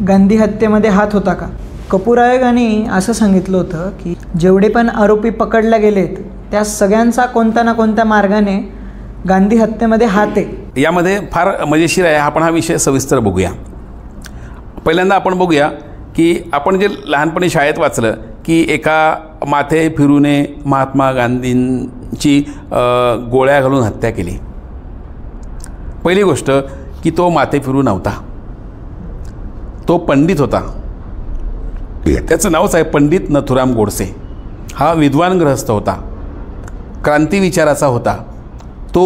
गांधी हत्येमध्ये हात होता का? कपूर आयोगाने असं सांगितलं होतं की जेवढे पण आरोपी पकडले गेलेत त्या सगळ्यांचा कोणत्या ना कोणत्या मार्गाने गांधी हत्येमध्ये हात आहे. यामध्ये फार मजेशीर आहे. आपण हा विषय सविस्तर बघूया. पहिल्यांदा आपण बघूया की आपण जे लहानपणी शाळेत वाचलं की एका माथे फिरूने महात्मा गांधींची गोळ्या घालून हत्या केली. पहिली गोष्ट की तो माथे फिरू नव्हता, तो पंडित होता. त्याचं नावच आहे पंडित नथुराम गोडसे. हा विद्वान गृहस्थ होता, क्रांती विचाराचा होता. तो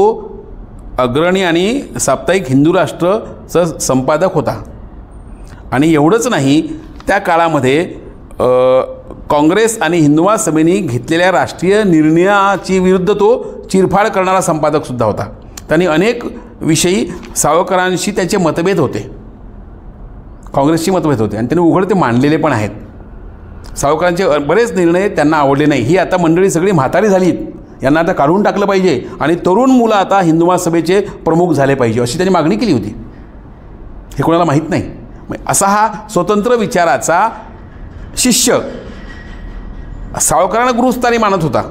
अग्रणी आणि साप्ताहिक हिंदू राष्ट्रचं संपादक होता. आणि एवढंच नाही, त्या काळामध्ये काँग्रेस आणि हिंदू महासभेने घेतलेल्या राष्ट्रीय निर्णयाची विरुद्ध तो चिरफाड करणारा संपादकसुद्धा होता. त्यांनी अनेक विषयी सावरकरांशी त्याचे मतभेद होते, काँग्रेसची मतभेद होते आणि त्यांनी उघड ते मांडलेले पण आहेत. सावरकरांचे बरेच निर्णय त्यांना आवडले नाही. ही आता मंडळी सगळी म्हातारी झालीत, यांना आता काढून टाकलं पाहिजे आणि तरुण मुलं आता हिंदू महासभेचे प्रमुख झाले पाहिजे अशी त्यांनी मागणी केली होती. हे कोणाला माहीत नाही. असा हा स्वतंत्र विचाराचा शिष्य सावरकरांना गुरुस्थानी मानत होता.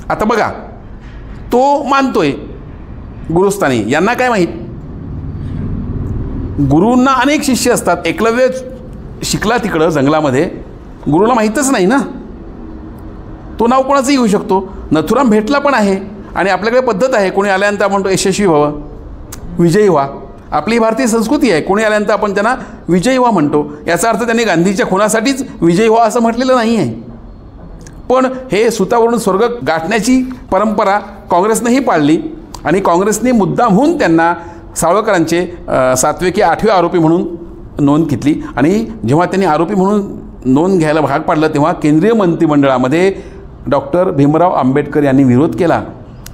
आता बघा, तो मानतोय गुरुस्थानी, यांना काय माहीत. गुरूंना अनेक शिष्य असतात. एकलव्य शिकला तिकडं जंगलामध्ये, गुरुला माहीतच नाही ना, तो नाव कोणाचंही घेऊ शकतो. नथुराम भेटला पण आहे आणि आपल्याकडे पद्धत आहे, कोणी आल्यानंतर आपण म्हणतो यशस्वी व्हावं, विजयी व्हा. आपली भारतीय संस्कृती आहे, कोणी आल्यानंतर आपण त्यांना विजयी व्हा म्हणतो. याचा अर्थ त्यांनी गांधीच्या खुनासाठीच विजयी व्हा असं म्हटलेलं नाही आहे. पण हे सुतावरून स्वर्ग गाठण्याची परंपरा काँग्रेसनेही पाळली आणि काँग्रेसने मुद्दामहून त्यांना सावरकरांचे 7वे की 8वे आरोपी म्हणून नोंद घेतली. आणि जेव्हा त्यांनी आरोपी म्हणून नोंद घ्यायला भाग पाडलं तेव्हा केंद्रीय मंत्रिमंडळामध्ये डॉक्टर भीमराव आंबेडकर यांनी विरोध केला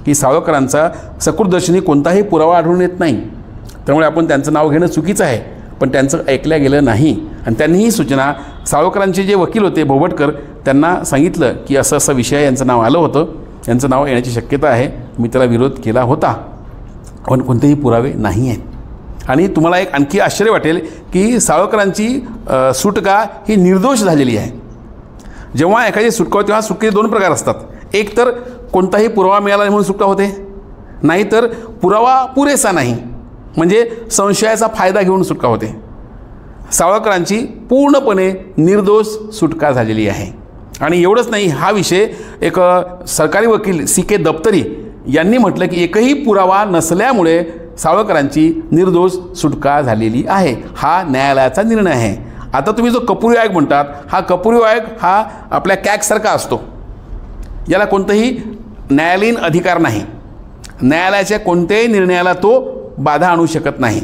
की सावरकरांचा सकृतदर्शनी कोणताही पुरावा आढळून येत नाही, त्यामुळे आपण त्यांचं नाव घेणं चुकीचं आहे. पण त्यांचं ऐकल्या गेलं नाही आणि त्यांनी ही सूचना सावरकरांचे जे वकील होते भोबटकर त्यांना सांगितलं की असं असं विषय यांचं नाव आलं होतं, यांचं नाव येण्याची शक्यता आहे, मी त्याला विरोध केला होता पण कोणतेही पुरावे नाही आहेत. आणि तुम्हाला एक आणखी आश्चर्य वाटेल की सावरकरांची सुटका ही निर्दोष झालेली आहे. जेव्हा एखादी सुटका होते तेव्हा सुटकेचे 2 प्रकार असतात. एक तर कोणताही पुरावा मिळाला नाही म्हणून सुटका होते, नाहीतर पुरावा पुरेसा नाही म्हणजे संशयाचा फायदा घेऊन सुटका होते. सावरकरांची पूर्णपणे निर्दोष सुटका झालेली आहे. आणि एवढंच नाही, हा विषय एक सरकारी वकील CK दप्तरी यांनी म्हटलं की एकही पुरावा नसल्यामुळे सावरकरांची निर्दोष सुटका झालेली आहे. हा न्यायालयाचा निर्णय आहे. आता तुम्ही जो कपुरी आयोग म्हणतात, हा कपुरी आयोग हा आपल्या कॅगसारखा असतो, याला कोणताही न्यायालयीन अधिकार नाही. न्यायालयाच्या कोणत्याही निर्णयाला तो बाधा आणू शकत नाही.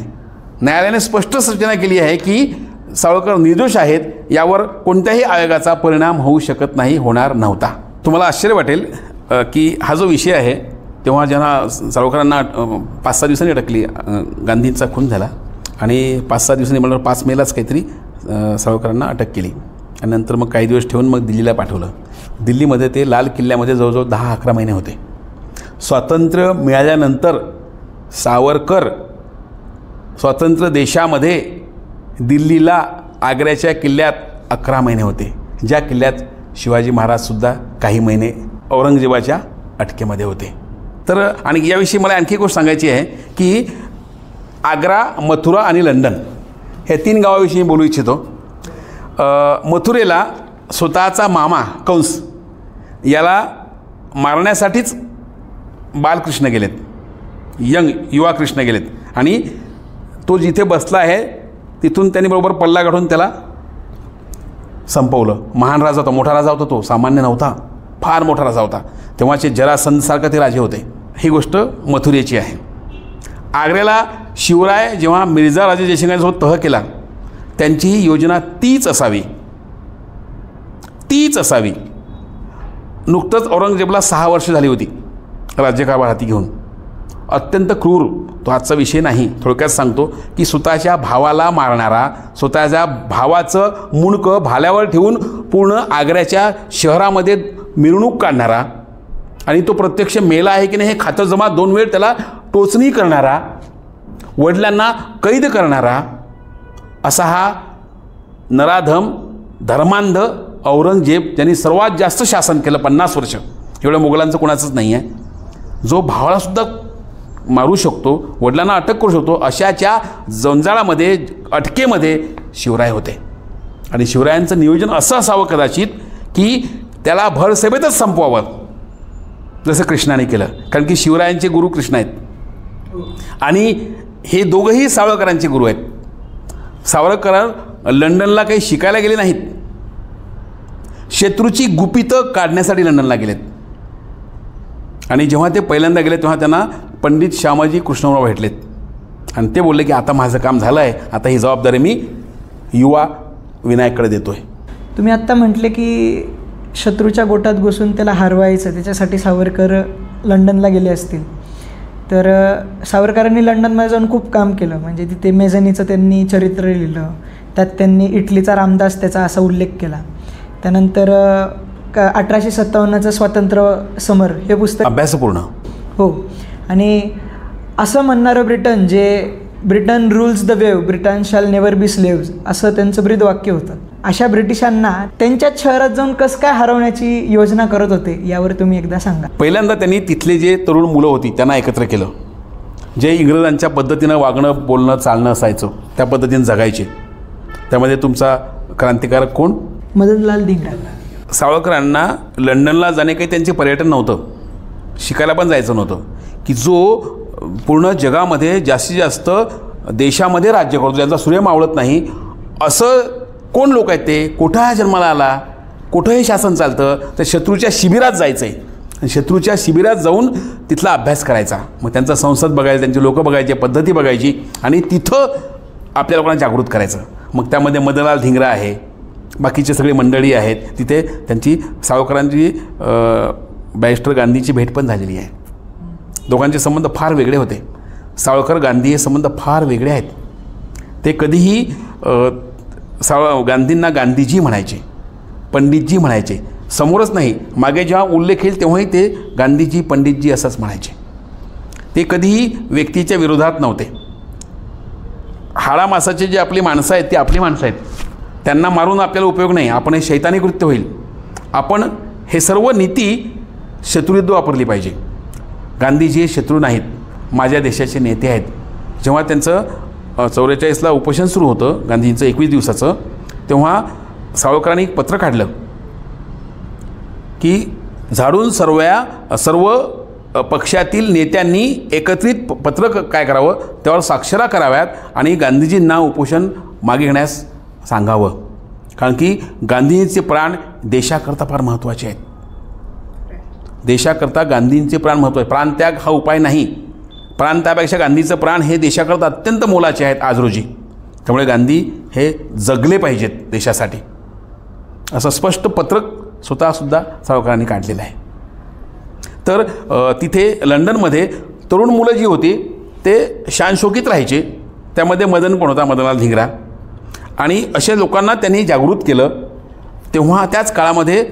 न्यायालयाने स्पष्ट सूचना केली आहे की सावरकर निर्दोष आहेत, यावर कोणत्याही आयोगाचा परिणाम होऊ शकत नाही, होणार नव्हता. तुम्हाला आश्चर्य वाटेल की हा जो विषय आहे तेव्हा जेव्हा सावरकरांना 5-6 दिवसांनी अटकली, गांधींचा खून झाला आणि 5-6 दिवसांनी मला 5 मेलाच काहीतरी सावरकरांना अटक केली आणि नंतर मग काही दिवस ठेवून मग दिल्लीला पाठवलं. दिल्लीमध्ये ते लाल किल्ल्यामध्ये जवळजवळ 10-11 महिने होते. स्वातंत्र्य मिळाल्यानंतर सावरकर स्वतंत्र देशामध्ये दिल्लीला आग्र्याच्या किल्ल्यात 11 महिने होते, ज्या किल्ल्यात शिवाजी महाराजसुद्धा काही महिने औरंगजेबाच्या अटकेमध्ये होते. तर आणि याविषयी मला आणखी गोष्ट सांगायची आहे की आग्रा, मथुरा आणि लंडन हे 3 गावाविषयी बोलू इच्छितो. मथुरेला स्वतःचा मामा कंस याला मारण्यासाठीच बालकृष्ण गेलेत, युवा कृष्ण गेलेत आणि तो जिथे बसला आहे तिथून त्यांनी बरोबर पल्ला काढून त्याला संपवलं. महान राजा होता, मोठा राजा होता, तो सामान्य नव्हता, फार मोठा राजा होता. तेव्हाचे जरासंधसारखे ते राजे होते. ही गोष्ट मथुरेची आहे. आग्र्याला शिवराय जेव्हा मिर्झा राजे जयसिंगांसोबत तह केला, त्यांची ही योजना तीच असावी. नुकतंच औरंगजेबला 6 वर्ष झाली होती राज्यकारभार हाती घेऊन. अत्यंत क्रूर, तो आजचा विषय नाही, थोडक्यात सांगतो की स्वतःच्या भावाला मारणारा, स्वतःच्या भावाचं मुंडकं भाल्यावर ठेवून पूर्ण आग्र्याच्या शहरामध्ये मिरवणूक काढणारा आणि तो प्रत्यक्ष मेला आहे की नाही हे खातरजमा 2 वेळ त्याला टोचणी करणारा, वडिलांना कैद करणारा असा हा नराधम धर्मांध औरंगजेब, ज्यांनी सर्वात जास्त शासन केलं 50 वर्ष, एवढं मुघलांचं कोणाचंच नाही आहे, जो भावालासुद्धा मारू शकतो, वडिलांना अटक करू शकतो, अशाच्या जंजाळामध्ये अटकेमध्ये शिवराय होते. आणि शिवरायांचं नियोजन असं असावं कदाचित की त्याला भरसभेतच संपवावं, जसं कृष्णाने केलं. कारण की शिवरायांचे गुरु कृष्ण आहेत आणि हे दोघंही सावरकरांचे गुरु आहेत. सावरकर लंडनला काही शिकायला गेले नाहीत, शत्रूची गुपितं काढण्यासाठी लंडनला गेलेत. आणि जेव्हा ते पहिल्यांदा गेले तेव्हा त्यांना पंडित श्यामाजी कृष्णराव भेटलेत आणि ते बोलले की आता माझं काम झालं आहे, आता ही जबाबदारी मी युवा विनायककडे देतोय. तुम्ही आत्ता म्हटले की शत्रूच्या गोटात घुसून त्याला हरवायचं, त्याच्यासाठी सावरकर लंडनला गेले असतील, तर सावरकरांनी लंडनमध्ये जाऊन खूप काम केलं. म्हणजे तिथे मेझनीचं त्यांनी चरित्र लिहिलं, त्यात त्यांनी इटलीचा रामदास त्याचा असा उल्लेख केला. त्यानंतर 1857चं स्वातंत्र्य समर हे पुस्तक अभ्यासपूर्ण. हो. आणि असं म्हणणारं ब्रिटन, जे Britain rules the wave, Britain shall never be slaves, असं त्यांचं ब्रीदवाक्य होतं. अशा ब्रिटिशांना त्यांच्याच शहरात जाऊन कसं काय हरवण्याची योजना करत होते, यावर तुम्ही एकदा सांगा. पहिल्यांदा त्यांनी तिथले जे तरुण मुलं होती त्यांना एकत्र केलं, जे इंग्रजांच्या पद्धतीनं वागणं, बोलणं, चालणं असायचं त्या पद्धतीनं जगायचे. त्यामध्ये तुमचा क्रांतिकारक कोण? मदनलाल धिंगरा. सावरकरांना लंडनला जाणे काही त्यांचे पर्यटन नव्हतं, शिकायला पण जायचं नव्हतं, की जो पूर्ण जगामध्ये जास्तीत जास्त देशामध्ये राज्य करतो, ज्यांचा सूर्य मावळत नाही, असं कोण लोक आहेत ते, कुठं हा जन्माला आला, कुठं हे शासन चालतं, तर शत्रूच्या शिबिरात जायचं आहे आणि शत्रूच्या शिबिरात जाऊन तिथला अभ्यास करायचा. मग त्यांचा संसद बघायचा, त्यांची लोकं बघायची, पद्धती बघायची आणि तिथं आपल्या लोकांना जागृत करायचं. मग त्यामध्ये मदनलाल धिंगरा आहे, बाकीचे सगळी मंडळी आहेत. तिथे त्यांची सावरकरांची बॅरिस्टर गांधीची भेट पण झालेली आहे. दोघांचे संबंध फार वेगळे होते. सावरकर गांधी हे संबंध फार वेगळे आहेत. ते कधीही गांधींना गांधीजी म्हणायचे, पंडितजी म्हणायचे, समोरच नाही, मागे जेव्हा उल्लेख येईल तेव्हाही ते गांधीजी, पंडितजी असंच म्हणायचे. ते कधीही व्यक्तीच्या विरोधात नव्हते. हाडा मासाचे जे आपली माणसं आहेत ती आपली माणसं आहेत, त्यांना मारून आपल्याला उपयोग नाही, आपण हे शैतानी कृत्य होईल. आपण हे सर्व नीती शत्रुविरुद्ध वापरली पाहिजे. गांधीजी हे शत्रू नाहीत, माझ्या देशाचे नेते आहेत. जेव्हा त्यांचं 44ला उपोषण सुरू होतं गांधींचं 21 दिवसाचं, तेव्हा सावरकरांनी एक पत्र काढलं की झाडून सर्व पक्षातील नेत्यांनी एकत्रित पत्र काय करावं, त्यावर स्वाक्षऱ्या कराव्यात आणि गांधीजींना उपोषण मागे घेण्यास सांगावं. कारण की गांधींचे प्राण देशाकरता फार महत्त्वाचे आहेत. देशाकरता गांधींचे प्राण महत्त्वाचे. प्राणत्याग हा उपाय नाही. प्राणत्यागापेक्षा गांधीचं प्राण हे देशाकरता अत्यंत मोलाचे आहेत आज रोजी. त्यामुळे गांधी हे जगले पाहिजेत देशासाठी, असं स्पष्ट पत्रक स्वतःसुद्धा सावरकरांनी काढलेलं आहे. तर तिथे लंडनमध्ये तरुण मुलं जी होती ते शानशौकीत राहायचे. त्यामध्ये मदन पण होता, मदनलाल धिंगरा. आणि अशा लोकांना त्यांनी जागृत केलं. तेव्हा त्याच काळामध्ये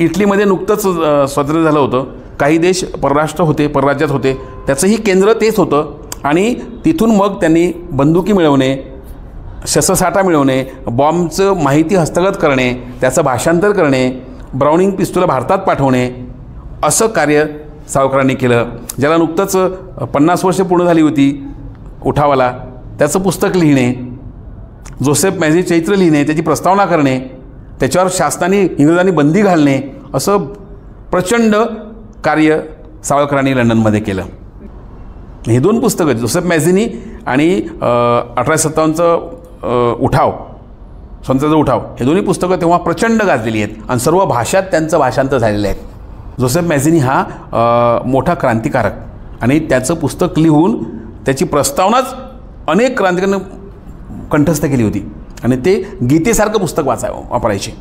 इटलीमध्ये नुकतंच स्वातंत्र्य झालं होतं. काही देश परराज्यात होते, त्याचंही केंद्र तेच होतं. आणि तिथून मग त्यांनी बंदुकी मिळवणे, शस्त्रसाठा मिळवणे, बॉम्बचं माहिती हस्तगत करणे, त्याचं भाषांतर करणे, ब्राउनिंग पिस्तूल भारतात पाठवणे, असं कार्य सावरकरांनी केलं. ज्याला नुकतंच 50 वर्ष पूर्ण झाली होती उठावाला, त्याचं पुस्तक लिहिणे, जोसेफ मॅझी चरित्र लिहिणे, त्याची प्रस्तावना करणे, त्याच्यावर शासनाने इंग्रजांनी बंदी घालणे, असं प्रचंड कार्य सावरकरांनी लंडनमध्ये केलं. हे 2 पुस्तकं, जोसेफ मॅझीनी आणि 1857चं उठाव, स्वातंत्र्याचा उठाव, हे दोन्ही पुस्तकं तेव्हा प्रचंड गाजलेली आहेत आणि सर्व भाषात त्यांचं भाषांतर झालेलं आहे. जोसेफ मॅझीनी हा मोठा क्रांतिकारक, आणि त्याचं पुस्तक लिहून त्याची प्रस्तावनाच अनेक क्रांतिकारकांनी कंठस्थ केली होती आणि ते गीतेसारखं पुस्तक वापरायचे.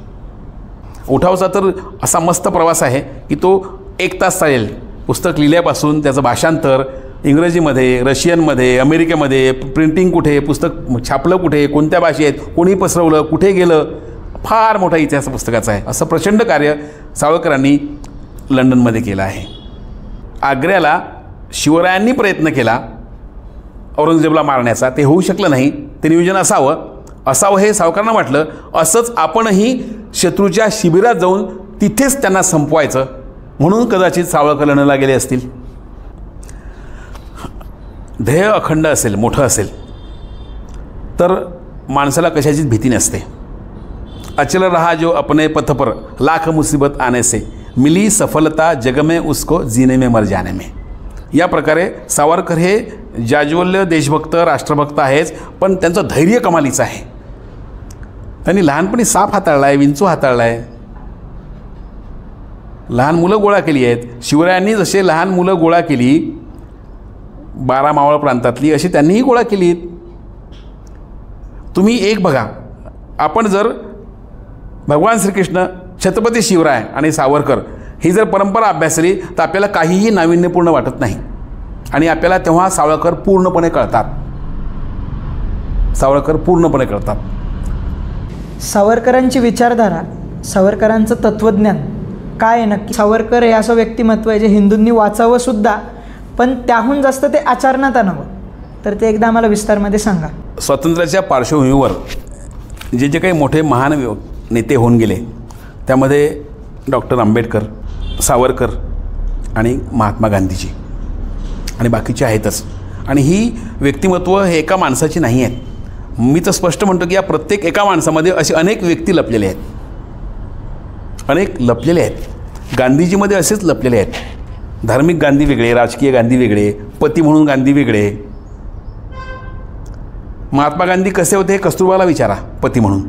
उठावचा तर असा मस्त प्रवास आहे की तो 1 तास चालेल. पुस्तक लिहिल्यापासून त्याचं भाषांतर इंग्रजीमध्ये, रशियनमध्ये, अमेरिकेमध्ये, प्रिंटिंग कुठे, पुस्तक छापलं कुठे, कोणत्या भाषेत, कोणी पसरवलं, कुठे गेलं, फार मोठा इतिहास पुस्तकाचा आहे. असं प्रचंड कार्य सावरकरांनी लंडनमध्ये केलं आहे. आग्र्याला शिवरायांनी प्रयत्न केला औरंगजेबला मारण्याचा, ते होऊ शकलं नाही. ते नियोजन असावं हे सावरकरांना वाटलं. असंच आपणही शत्रूच्या शिबिरात जाऊन तिथेच त्यांना संपवायचं, म्हणून कदाचित सावरकर लंडनला गेले असतील. ध्येय अखंड असेल, मोठं असेल, तर माणसाला कशाचीच भीती नसते. अचल रहा जो अपने पथ पर, लाख मुसीबत आने से, मिली सफलता जग में उसको जीने में मर जाने में. या प्रकारे सावरकर हे जाज्वल्य देशभक्त, राष्ट्रभक्त आहेच, पण त्यांचं धैर्य कमालीचं आहे. त्यांनी लहानपणी साप हाताळला आहे, विंचू हाताळला आहे, लहान मुलं गोळा केली आहेत. शिवरायांनी जसे लहान मुलं गोळा केली 12 मावळ प्रांतातली, अशी त्यांनीही गोळा केली. तुम्ही एक बघा, आपण जर भगवान श्रीकृष्ण, छत्रपती शिवराय आणि सावरकर ही जर परंपरा अभ्यासली तर आपल्याला काहीही नाविन्यपूर्ण वाटत नाही आणि आपल्याला तेव्हा सावरकर पूर्णपणे कळतात. सावरकर पूर्णपणे कळतात. सावरकरांची विचारधारा, सावरकरांचं तत्त्वज्ञान काय आहे नक्की? सावरकर हे असं व्यक्तिमत्व आहे जे हिंदूंनी वाचावं सुद्धा, पण त्याहून जास्त ते आचरणात आणावं. तर ते एकदा आम्हाला विस्तारमध्ये सांगा. स्वातंत्र्याच्या पार्श्वभूमीवर जे काही मोठे महान नेते होऊन गेले त्यामध्ये डॉक्टर आंबेडकर, सावरकर आणि महात्मा गांधीजी आणि बाकीचे आहेतच. आणि ही व्यक्तिमत्व हे एका माणसाची नाही आहेत. मी तर स्पष्ट म्हणतो की या प्रत्येक एका माणसामध्ये असे अनेक व्यक्ती लपलेले आहेत, अनेक लपलेले आहेत. गांधीजीमध्ये असेच लपलेले आहेत. धार्मिक गांधी वेगळे, राजकीय गांधी वेगळे, पती म्हणून गांधी वेगळे. महात्मा गांधी कसे होते हे कस्तुरबाला विचारा, पती म्हणून.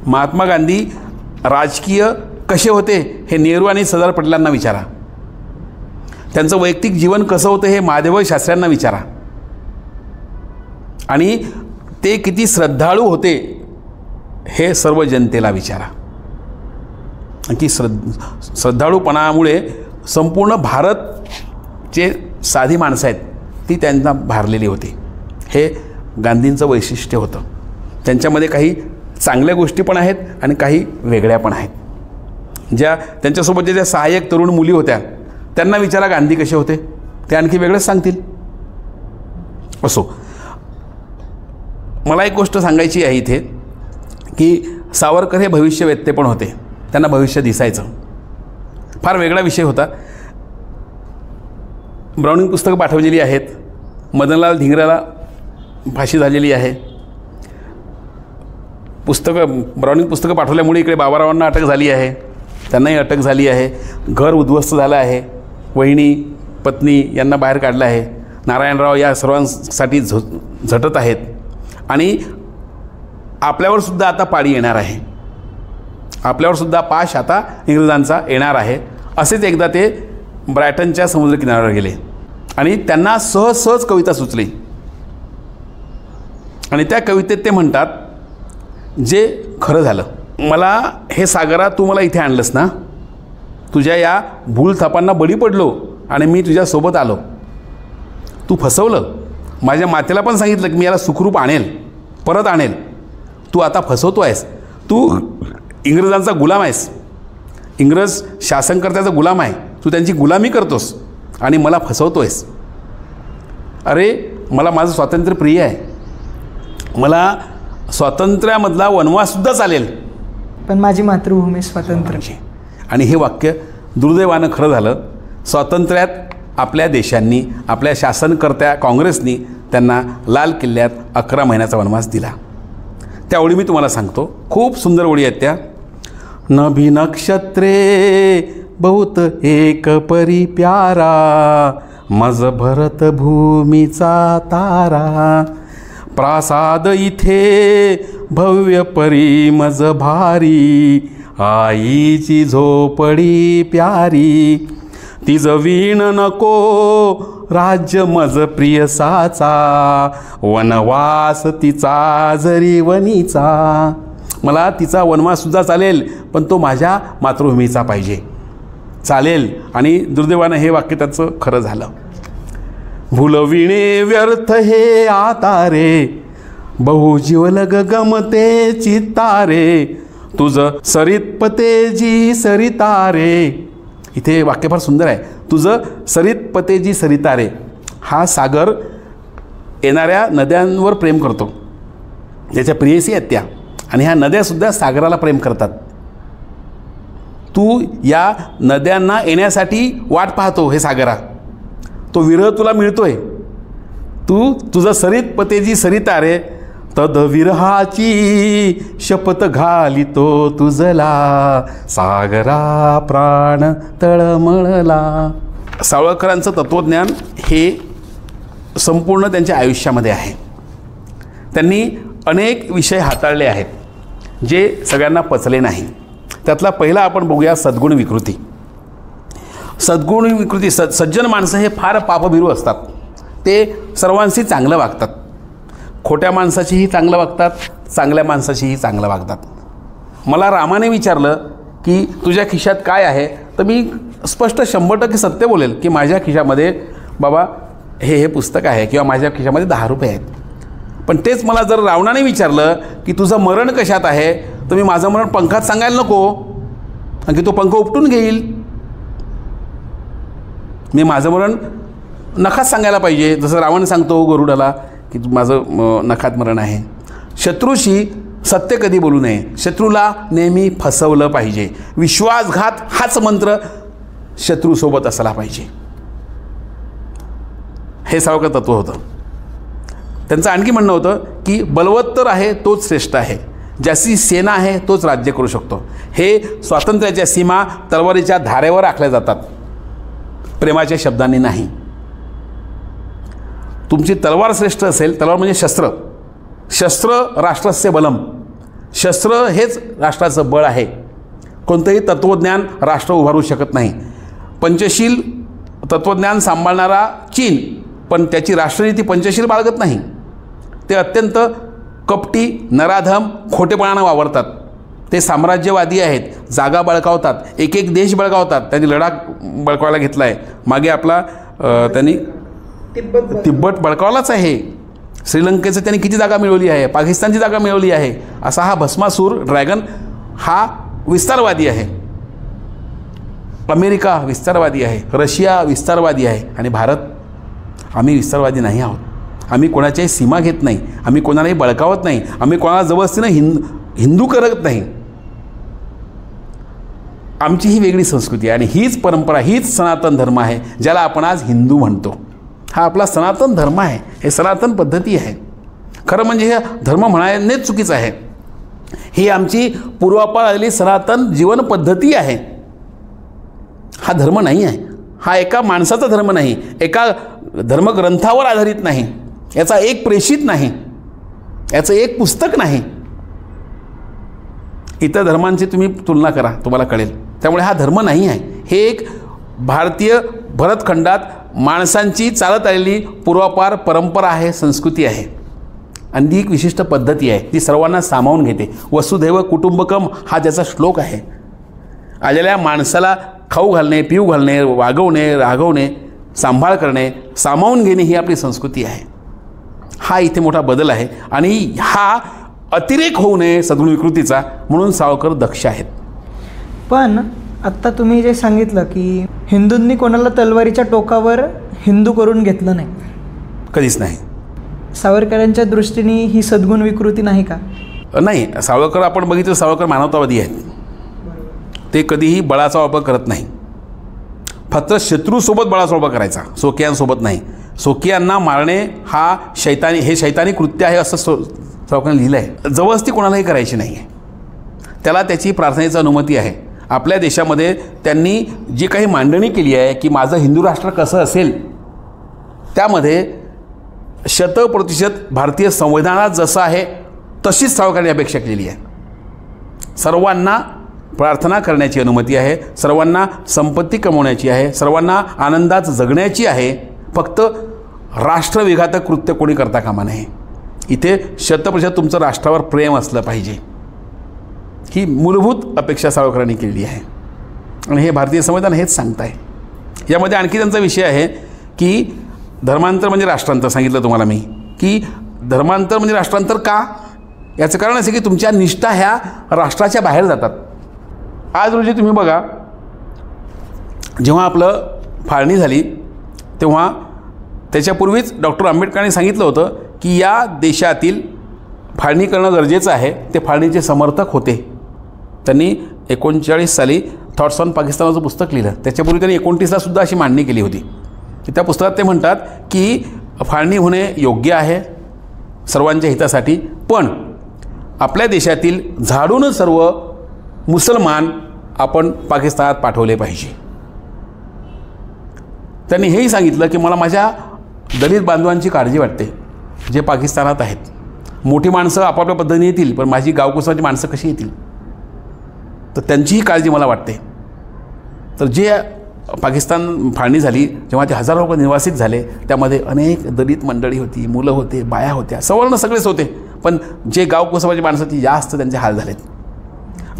महात्मा गांधी राजकीय कसे होते हे नेहरू आणि सरदार पटेलांना विचारा. त्यांचं वैयक्तिक जीवन कसं होतं हे महादेव शास्त्र्यांना विचारा. आणि ते किती श्रद्धाळू होते हे सर्व जनतेला विचारा. की श्रद्धाळूपणामुळे संपूर्ण भारत जे साधी माणसं आहेत ती त्यांना भारलेली होती. हे गांधींचं वैशिष्ट्य होतं. त्यांच्यामध्ये काही चांगल्या गोष्टी पण आहेत आणि काही वेगळ्या पण आहेत. ज्या त्यांच्यासोबतच्या ज्या सहाय्यक तरुण मुली होत्या त्यांना विचारा गांधी कसे होते, ते आणखी वेगळंच सांगतील. असो, मला एक गोष्ट सांगायची आहे इथे की सावरकर हे भविष्यवेत्ते पण होते. त्यांना भविष्य दिसायचं. फार वेगळा विषय होता. ब्राउनिंग पुस्तकं पाठवलेली आहेत. मदनलाल धिंगराला फाशी झालेली आहे. ब्राउनिंग पुस्तकं पाठवल्यामुळे इकडे बाबारावांना अटक झाली आहे, त्यांनाही अटक झाली आहे. घर उद्ध्वस्त झालं आहे. वहिनी, पत्नी यांना बाहेर काढलं आहे. नारायणराव या सर्वांसाठी झटत आहेत. आणि आपल्यावर सुद्धा आता पाळी येणार आहे. आपल्यावर सुद्धा पाश आता इंग्रजांचा येणार आहे. असेच एकदा ते ब्रायटनच्या समुद्रकिनाऱ्यावर गेले आणि त्यांना सहज सहज कविता सुचली. आणि त्या कवितेत ते म्हणतात, जे खरं झालं, मला हे सागरा तू मला इथे आणलंस ना, तुझ्या या भूलथापांना बळी पडलो आणि मी तुझ्यासोबत आलो. तू फसवलं. माझ्या मातेला पण सांगितलं की मी याला सुखरूप आणेल, परत आणेल. तू आता फसवतो आहेस. तू इंग्रजांचा गुलाम आहेस. इंग्रज शासनकर्त्याचा गुलाम आहे. तू त्यांची गुलामी करतोस आणि मला फसवतो आहेस. अरे, मला माझं स्वातंत्र्य प्रिय आहे. मला स्वातंत्र्यामधला वनवाससुद्धा चालेल, पण माझी मातृभूमी स्वतंत्र. आणि हे वाक्य दुर्दैवानं खरं झालं. स्वातंत्र्यात आपल्या देशांनी, आपल्या शासनकर्त्या काँग्रेसनी त्यांना लाल किल्ल्यात 11 महिन्याचा वनवास दिला. त्या ओळी मी तुम्हाला सांगतो. खूप सुंदर ओळी आहेत त्या. नभी नक्षत्रे बहुत एक परी प्यारा, मज भरत भूमीचा तारा. प्रासाद इथे भव्य परी मज भारी, आईची झोपडी प्यारी. तिज वीण नको राज्य मज प्रियसाचा, वनवास तिचा जरी वनीचा. मला तिचा वनवाससुद्धा चालेल, पण तो माझ्या मातृभूमीचा पाहिजे. चालेल. आणि दुर्दैवानं हे वाक्य त्याचं खरं झालं. भुलविणे व्यर्थ हे आता रे, बहुजीवलग गमते चित्तारे. तुझं सरित पतेजी सरितारे. इथे वाक्य फार सुंदर आहे. तुझं सरित पतेजी सरितारे. हा सागर येणाऱ्या नद्यांवर प्रेम करतो. ज्याच्या प्रियसी आहेत त्या. आणि ह्या नद्यासुद्धा सागराला प्रेम करतात. तू या नद्यांना येण्यासाठी वाट पाहतो. हे सागरा, तो विरह तुला मिळतोय. तुझं सरित पतेजी सरितारे, तद विरहाची शपथ घालितो तुझला, सागरा प्राण तळमळला. सावरकरांचं तत्त्वज्ञान हे संपूर्ण त्यांच्या आयुष्यामध्ये आहे. त्यांनी अनेक विषय हाताळले आहेत जे सगळ्यांना पचले नाही. त्यातला पहिला आपण बघूया सद्गुण विकृती. सद्गुण विकृती. सज्जन माणसं हे फार पापभिरू असतात. ते सर्वांशी चांगलं वागतात. खोट्या माणसाशीही चांगलं वागतात, चांगल्या माणसाशीही चांगलं वागतात. मला रामाने विचारलं की तुझ्या खिशात काय आहे, तर मी स्पष्ट 100% सत्य बोलेल की माझ्या खिशामध्ये बाबा हे पुस्तक आहे किंवा माझ्या खिशामध्ये 10 रुपये आहेत. पण तेच मला जर रावणाने विचारलं की तुझं मरण कशात आहे, तर मी माझं मरण पंखात सांगायला नको, कारण की तो पंख उपटून घेईल. मी माझं मरण नखात सांगायला पाहिजे, जसं रावण सांगतो गरुडाला की माझं नखात मरण आहे. शत्रूशी सत्य कधी बोलू नये, शत्रूला नेहमी फसवलं पाहिजे. विश्वासघात हाच मंत्र शत्रूसोबत असला पाहिजे. हे सावरकर तत्त्व होतं. त्यांचं आणखी म्हणणं होतं की बलवत्तर आहे तोच श्रेष्ठ आहे, ज्याची सेना आहे तोच राज्य करू शकतो. हे स्वातंत्र्याच्या सीमा तलवारीच्या धारेवर आखल्या जातात, प्रेमाच्या शब्दांनी नाही. तुमची तलवार श्रेष्ठ असेल, तलवार म्हणजे शस्त्र, शस्त्र राष्ट्रस्य बलम, शस्त्र हेच राष्ट्राचं बळ आहे. कोणतंही तत्त्वज्ञान राष्ट्र उभारू शकत नाही. पंचशील तत्त्वज्ञान सांभाळणारा चीन, पण त्याची राष्ट्रनीती पंचशील बाळगत नाही. ते अत्यंत कपटी, नराधम, खोटेपणानं वावरतात. ते साम्राज्यवादी आहेत, जागा बळकावतात, एक एक देश बळकावतात. त्यांनी लडाख बळकावायला घेतला आहे, मागे आपला त्यांनी तिब्बत बळकावलाच आहे. श्रीलंकेचं त्यांनी किती जागा मिळवली आहे, पाकिस्तानची जागा मिळवली आहे. असा हा भस्मासूर ड्रॅगन हा विस्तारवादी आहे. अमेरिका विस्तारवादी आहे, रशिया विस्तारवादी आहे, आणि भारत, आम्ही विस्तारवादी नाही आहोत. आम्ही कोणाच्याही सीमा घेत नाही, आम्ही कोणालाही बळकावत नाही, आम्ही कोणाला जबरदस्तीनं हिंदू करत नाही. आमची ही वेगळी संस्कृती आहे आणि हीच परंपरा, हीच सनातन धर्म आहे, ज्याला आपण आज हिंदू म्हणतो. हा आपला सनातन धर्म आहे, हे सनातन पद्धती आहे. खरं म्हणजे हे धर्म म्हणायनेच चुकीचं आहे. ही आमची पूर्वापार आलेली सनातन जीवन पद्धती आहे. हा धर्म नाही आहे, हा एका माणसाचा धर्म नाही, एका धर्मग्रंथावर आधारित नाही, याचा एक प्रेषित नाही, याचं एक पुस्तक नाही. इतर धर्मांची तुम्ही तुलना करा, तुम्हाला कळेल. त्यामुळे हा धर्म नाही आहे, हे एक भारतीय भरतखंडात माणसांची चालत आलेली पूर्वापार परंपरा आहे, संस्कृती आहे, आणि ती एक विशिष्ट पद्धती आहे, ती सर्वांना सामावून घेते. वसुधैव कुटुंबकम हा त्याचा श्लोक आहे. आलेल्या माणसाला खाऊ घालणे, पिऊ घालणे, वागवणे, रागवणे, सांभाळ करणे, सामावून घेणे ही आपली संस्कृती आहे. हा इथे मोठा बदल आहे, आणि हा अतिरेक होऊ नये सद्गुण विकृतीचा, म्हणून सावरकर दक्ष आहेत. पण आत्ता तुम्ही जे सांगितलं की हिंदूंनी कोणाला तलवारीच्या टोकावर हिंदू करून घेतलं नाही, कधीच नाही. सावरकरांच्या दृष्टीने ही सद्गुण विकृती नाही का? नाही. सावरकर आपण बघितलं, सावरकर मानवतावादी आहेत. ते कधीही बळाचा वापर करत नाही. फक्त शत्रूसोबत बळाचा वापर करायचा, स्वकीयांसोबत नाही. स्वकीयांना मारणे हा शैतानी कृत्य आहे असं सावरकरांनी लिहिलं आहे. जबरदस्ती कोणालाही करायची नाही आहे, त्याला त्याची प्रार्थनेची अनुमती आहे. आपल्या देशामध्ये त्यांनी जी काही मांडणी केली आहे की माझं हिंदू राष्ट्र कसं असेल, त्यामध्ये 100% भारतीय संविधानात जसं आहे तशीच सावरकरांनी अपेक्षा केलेली आहे. सर्वांना प्रार्थना करण्याची अनुमती आहे, सर्वांना संपत्ती कमवण्याची आहे, सर्वांना आनंदात जगण्याची आहे. फक्त राष्ट्रविघातक कृत्य कोणी करता कामा नये. इथे 100% तुमचं राष्ट्रावर प्रेम असलं पाहिजे, ही मूलभूत अपेक्षा सावरकरांनी केलेली आहे, आणि हे भारतीय संविधान हेच सांगत आहे. यामध्ये आणखी त्यांचा विषय आहे की धर्मांतर म्हणजे राष्ट्रांतर. सांगितलं तुम्हाला मी की धर्मांतर म्हणजे राष्ट्रांतर का, याचं कारण असं की तुमच्या निष्ठा ह्या राष्ट्राच्या बाहेर जातात. आज रोजी तुम्ही बघा, जेव्हा आपलं फाळणी झाली तेव्हा त्याच्यापूर्वीच डॉक्टर आंबेडकरांनी सांगितलं होतं की या देशातील फाळणी करणं गरजेचं आहे. ते फाळणीचे समर्थक होते. त्यांनी 39 साली थॉट्स ऑन पाकिस्तानाचं पुस्तक लिहिलं. त्याच्यापूर्वी त्यांनी 29ला सुद्धा अशी मांडणी केली होती की त्या पुस्तकात ते म्हणतात की फाळणी होणे योग्य आहे सर्वांच्या हितासाठी, पण आपल्या देशातील झाडून सर्व मुसलमान आपण पाकिस्तानात पाठवले पाहिजे. त्यांनी हेही सांगितलं की मला माझ्या दलित बांधवांची काळजी वाटते जे पाकिस्तानात आहेत. मोठी माणसं आपापल्या पद्धतीने येतील, पण माझी गावकुसाची माणसं कशी येतील, तर त्यांचीही काळजी मला वाटते. तर जे पाकिस्तान फाळणी झाली, जेव्हा ते हजारो लोक निर्वासित झाले, त्यामध्ये अनेक दलित मंडळी होती, मुलं होते, बाया होत्या, सवर्ण सगळेच होते, पण जे गावकुसाची माणसं ती जास्त त्यांचे हाल झालेत.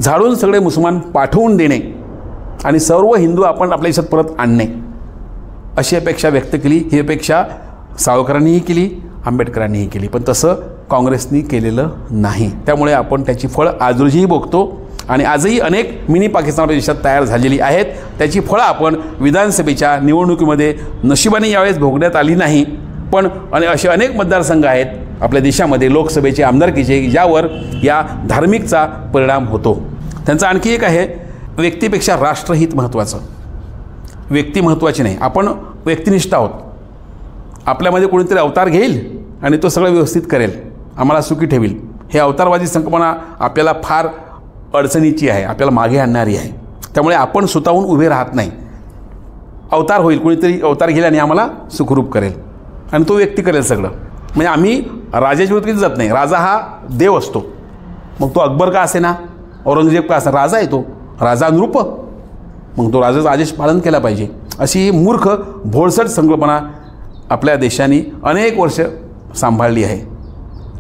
झाडून सगळे मुसलमान पाठवून देणे आणि सर्व हिंदू आपण आपल्या देशात परत आणणे, अशी अपेक्षा व्यक्त केली. ही अपेक्षा सावरकरांनीही केली, आंबेडकरांनीही केली, पण तसं काँग्रेसनी केलेलं नाही. त्यामुळे आपण त्याची फळं आज रोजीही भोगतो आणि आजही अनेक मिनी पाकिस्तान आपल्या देशात तयार झालेली आहेत. त्याची फळं आपण विधानसभेच्या निवडणुकीमध्ये नशिबाने यावेळेस भोगण्यात आली नाही, पण असे अनेक मतदारसंघ आहेत आपल्या देशामध्ये लोकसभेचे, आमदारकीचे, ज्यावर या धार्मिकचा परिणाम होतो. त्यांचं आणखी एक आहे, व्यक्तीपेक्षा राष्ट्रहित महत्त्वाचं. व्यक्ती महत्त्वाची नाही, आपण व्यक्तिनिष्ठ आहोत. आपल्यामध्ये कोणीतरी अवतार घेईल आणि तो सगळं व्यवस्थित करेल, आम्हाला सुखी ठेवील. हे अवतारवादी संकल्पना आपल्याला फार अडचणीची आहे, आपल्याला मागे आणणारी आहे. त्यामुळे आपण स्वतःहून उभे राहत नाही. अवतार होईल, कोणीतरी अवतार घेईल आणि आम्हाला सुखरूप करेल आणि तो व्यक्ती करेल सगळं. म्हणजे आम्ही राजाच्या विरोधात जात नाही. राजा हा देव असतो, मग तो अकबर का असे ना, औरंगजेब का असे, राजा आहे तो, राजा नृप, मग तो राजाचा आदेश पालन केला पाहिजे. अशी मूर्ख भोळसट संकल्पना आपल्या देशाने अनेक वर्ष सांभाळली आहे.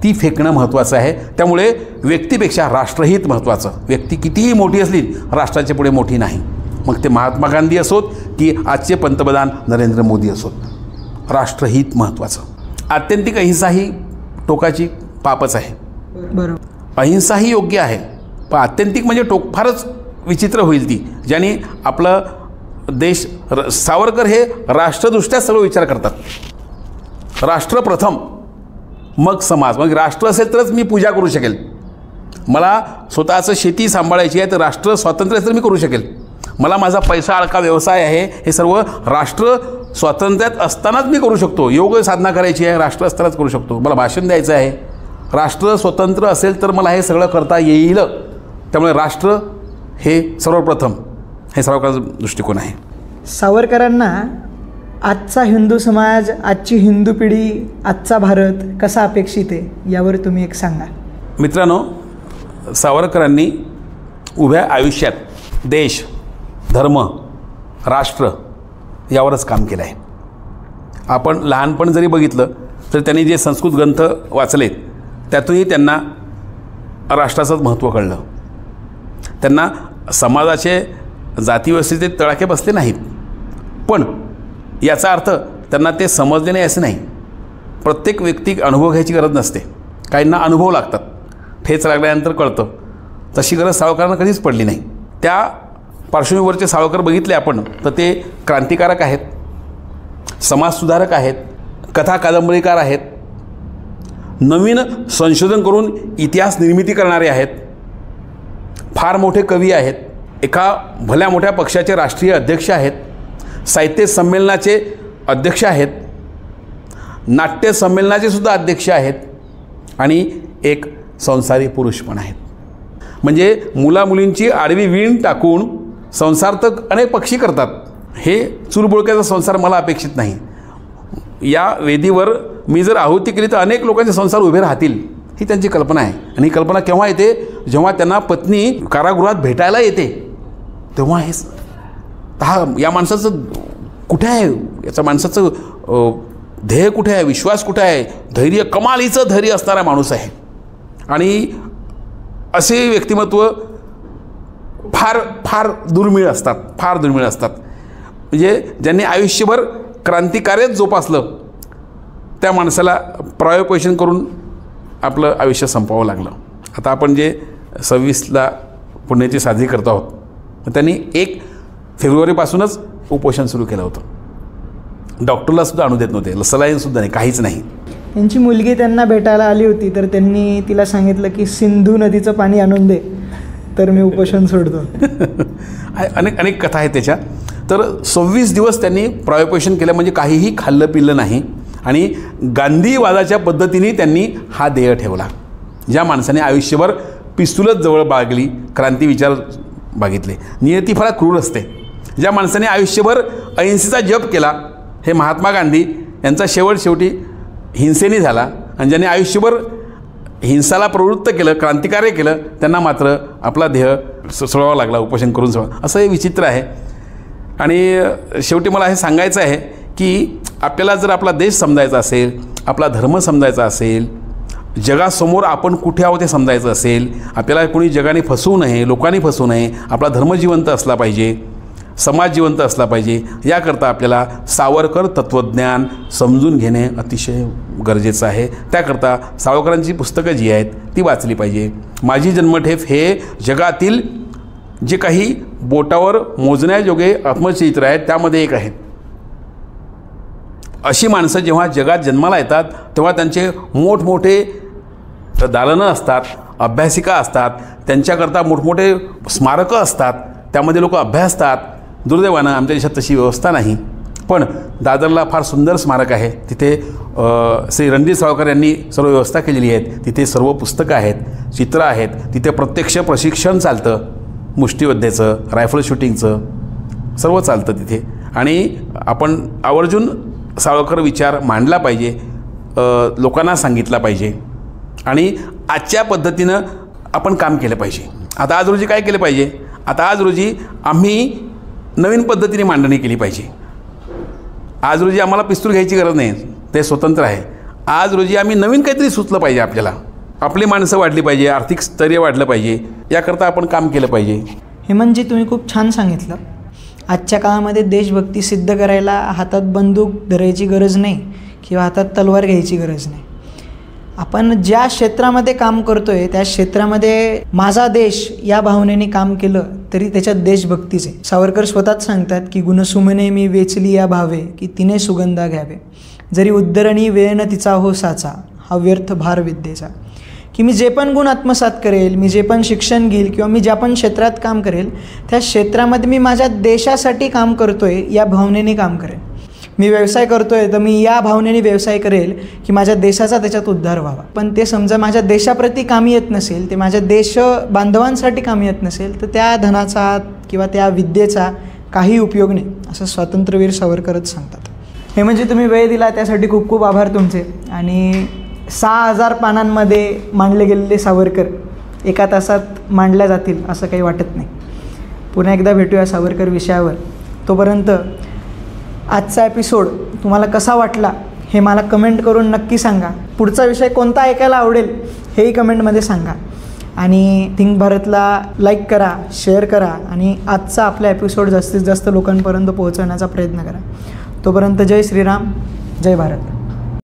ती फेकणं महत्त्वाचं आहे. त्यामुळे व्यक्तीपेक्षा राष्ट्रहित महत्त्वाचं. व्यक्ती कितीही मोठी असली राष्ट्राच्या पुढे मोठी नाही. मग ते महात्मा गांधी असोत की आजचे पंतप्रधान नरेंद्र मोदी असोत, राष्ट्रहित महत्त्वाचं. आत्यंतिक अहिंसा ही टोकाची पापच आहे. बरोबर, अहिंसा ही योग्य आहे, पण आत्यंतिक म्हणजे फारच विचित्र होईल ती, ज्याने आपलं देश. सावरकर हे राष्ट्रदृष्ट्या सगळं विचार करतात. राष्ट्र प्रथम, मग समाज. मग राष्ट्र असेल तरच मी पूजा करू शकेल. मला स्वतःचं शेती सांभाळायची आहे तर राष्ट्र स्वातंत्र्य असेल मी करू शकेल. मला माझा पैसा अडका व्यवसाय आहे, हे सर्व राष्ट्र स्वातंत्र्यात असतानाच मी करू शकतो. योग साधना करायची आहे, राष्ट्र असतानाच करू शकतो. मला भाषण द्यायचं आहे, राष्ट्र स्वतंत्र असेल तर मला हे सगळं करता येईल. त्यामुळे राष्ट्र हे सर्वप्रथम, हे सावरकरांचा दृष्टिकोन आहे. सावरकरांना आजचा हिंदू समाज, आजची हिंदू पिढी, आजचा भारत कसा अपेक्षित आहे यावर तुम्ही एक सांगा. मित्रांनो, सावरकरांनी उभ्या आयुष्यात देश, धर्म, राष्ट्र यावरच काम केलं आहे. आपण लहानपण जरी बघितलं तर त्यांनी जे संस्कृत ग्रंथ वाचलेत त्यातूनही त्यांना राष्ट्राचंच महत्त्व कळलं. त्यांना समाजाचे जातीव्यवस्थेचे तडाखे बसले नाहीत, पण याचा अर्थ त्यांना ते समजले नाही असं नाही. प्रत्येक व्यक्ती अनुभव घ्यायची गरज नसते. काहींना अनुभव लागतात, ठेच लागल्यानंतर कळतं. तशी गरज सावरकरांना कधीच पडली नाही. त्या पार्श्वभूमीवरचे सावरकर बघितले आपण तर ते क्रांतिकारक आहेत, समाजसुधारक आहेत, कथा कादंबरीकार आहेत, नवीन संशोधन करून इतिहास निर्मिती करणारे आहेत, फार मोठे कवी आहेत, एका भल्या मोठ्या पक्षाचे राष्ट्रीय अध्यक्ष आहेत, साहित्य संमेलनाचे अध्यक्ष आहेत, नाट्य संमेलनाचे सुद्धा अध्यक्ष आहेत आणि एक संसारी पुरुष पण आहेत. म्हणजे मुलामुलींची आडवी वीण टाकून संसार तर अनेक पक्षी करतात. हे चुलबुळक्याचा संसार मला अपेक्षित नाही. या वेदीवर मी जर आहुती केली तर अनेक लोकांचे संसार उभे राहतील, ही त्यांची कल्पना आहे. आणि ही कल्पना केव्हा येते, जेव्हा त्यांना पत्नी कारागृहात भेटायला येते तेव्हा हे या माणसाचं कुठे आहे, याचा माणसाचं ध्येय कुठे आहे, विश्वास कुठे आहे, धैर्य, कमालीचं धैर्य असणारा माणूस आहे. आणि असे व्यक्तिमत्व फार फार दुर्मिळ असतात, फार दुर्मिळ असतात. म्हणजे ज्यांनी आयुष्यभर क्रांतिकार्यच जोपासलं त्या माणसाला प्रायोपेशन करून आपलं आयुष्य संपवावं लागलं. आता आपण जे 26ला पुण्याची साजरी करत आहोत, त्यांनी 1 फेब्रुवारीपासूनच उपोषण सुरू केलं होतं. डॉक्टरलासुद्धा आणू देत नव्हते, सलाईनसुद्धा नाही, काहीच नाही. त्यांची मुलगी त्यांना भेटायला आली होती तर त्यांनी तिला सांगितलं की सिंधू नदीचं पाणी आणून दे तर मी उपोषण सोडतो. अनेक अनेक कथा आहेत त्याच्या. तर 26 दिवस त्यांनी प्रायोपेशन केलं, म्हणजे काहीही खाल्लं पिल्लं नाही. आणि गांधीवादाच्या पद्धतीने त्यांनी हा ध्येय ठेवला. ज्या माणसाने आयुष्यभर पिस्तूलच जवळ बाळगली, क्रांती विचार बघितले. नियती फार क्रूर असते. ज्या माणसाने आयुष्यभर अहिंसेचा जप केला, हे महात्मा गांधी, यांचा शेवट शेवटी हिंसेने झाला. आणि ज्यांनी आयुष्यभर हिंसाला प्रवृत्त केलं, क्रांतिकार्य केलं, त्यांना मात्र आपला ध्येय सोडावा लागला, उपोषण करून सोडा. असं हे विचित्र आहे. आणि शेवटी मला हे सांगायचं आहे की आपल्याला जर आपला देश समजायचा असेल, आपला धर्म समजायचा असेल, जगासमोर आपण कुठे आहोत हे समजायचं असेल, आपल्याला कोणी जगाने फसवू नये, लोकांनी फसवू नये, आपला धर्म जिवंत असला पाहिजे, समाज जिवंत असला पाहिजे, याकरता आपल्याला सावरकर तत्त्वज्ञान समजून घेणे अतिशय गरजेचं आहे. त्याकरता सावरकरांची पुस्तकं जी आहेत ती वाचली पाहिजे. माझी जन्मठेप हे जगातील जे काही बोटावर मोजण्याजोगे आत्मचरित्र आहेत त्यामध्ये एक आहे. अशी माणसं जेव्हा जगात जन्माला येतात तेव्हा त्यांचे मोठमोठे दालनं असतात, अभ्यासिका असतात, त्यांच्याकरता मोठमोठे स्मारकं असतात, त्यामध्ये लोक अभ्यासतात. दुर्दैवानं आमच्या देशात तशी व्यवस्था नाही. पण दादरला फार सुंदर स्मारक आहे. तिथे श्री रणजित सावरकर यांनी सर्व व्यवस्था केलेली आहे. तिथे सर्व पुस्तकं आहेत, चित्र आहेत. तिथे प्रत्यक्ष प्रशिक्षण चालतं, मुष्टियुद्धाचं, रायफल शूटिंगचं सर्व चालतं तिथे. आणि आपण आवर्जून सावरकर विचार मांडला पाहिजे, लोकांना सांगितला पाहिजे आणि आजच्या पद्धतीनं आपण काम केलं पाहिजे. आता आज रोजी काय केलं पाहिजे? आता आज रोजी आम्ही नवीन पद्धतीने मांडणी केली पाहिजे. आज रोजी आम्हाला पिस्तूल घ्यायची गरज नाही, ते स्वतंत्र आहे. आज रोजी आम्ही नवीन काहीतरी सुचलं पाहिजे. आपल्याला आपली माणसं वाढली पाहिजे, आर्थिक स्थैर्य वाढलं पाहिजे, याकरता आपण काम केलं पाहिजे. हेमंतजी, तुम्ही खूप छान सांगितलं. आजच्या काळामध्ये देशभक्ती सिद्ध करायला हातात बंदूक धरायची गरज नाही किंवा हातात तलवार घ्यायची गरज नाही. आपण ज्या क्षेत्रामध्ये काम करतो आहे त्या क्षेत्रामध्ये माझा देश या भावनेने काम केलं तरी त्याच्यात देशभक्तीच आहे. सावरकर स्वतःच सांगतात की गुणसुमने मी वेचली या भावे की तिने सुगंधा घ्यावे, जरी उद्धरणी वेळ न तिचा हो साचा, हा व्यर्थ भार विद्येचा. की मी जे पण गुण आत्मसात करेल, मी जे पण शिक्षण घेईल किंवा मी ज्या पण क्षेत्रात काम करेल त्या क्षेत्रामध्ये मी माझ्या देशासाठी काम करतो आहे या भावनेने काम करेल. मी व्यवसाय करतो आहे तर मी या भावनेने व्यवसाय करेल की माझ्या देशाचा त्याच्यात उद्धार व्हावा. पण ते समजा माझ्या देशाप्रती कामी येत नसेल, ते माझ्या देश बांधवांसाठी कामी येत नसेल तर त्या धनाचा किंवा त्या विद्येचा काही उपयोग नाही, असं स्वातंत्र्यवीर सावरकरच सांगतात. हे म्हणजे तुम्ही वेळ दिला त्यासाठी खूप खूप आभार तुमचे. आणि 6000 पानांमध्ये मांडले गेलेले सावरकर एका तासात मांडल्या जातील असं काही वाटत नाही. पुन्हा एकदा भेटूया सावरकर विषयावर. तोपर्यंत आजचा एपिसोड तुम्हाला कसा वाटला हे मला कमेंट करून नक्की सांगा. पुढचा विषय कोणता ऐकायला आवडेल हेही कमेंटमध्ये सांगा. आणि थिंक भारतला लाईक करा, शेअर करा आणि आजचा आपला एपिसोड जास्तीत जास्त लोकांपर्यंत पोहोचवण्याचा प्रयत्न करा. तोपर्यंत जय श्रीराम, जय भारत.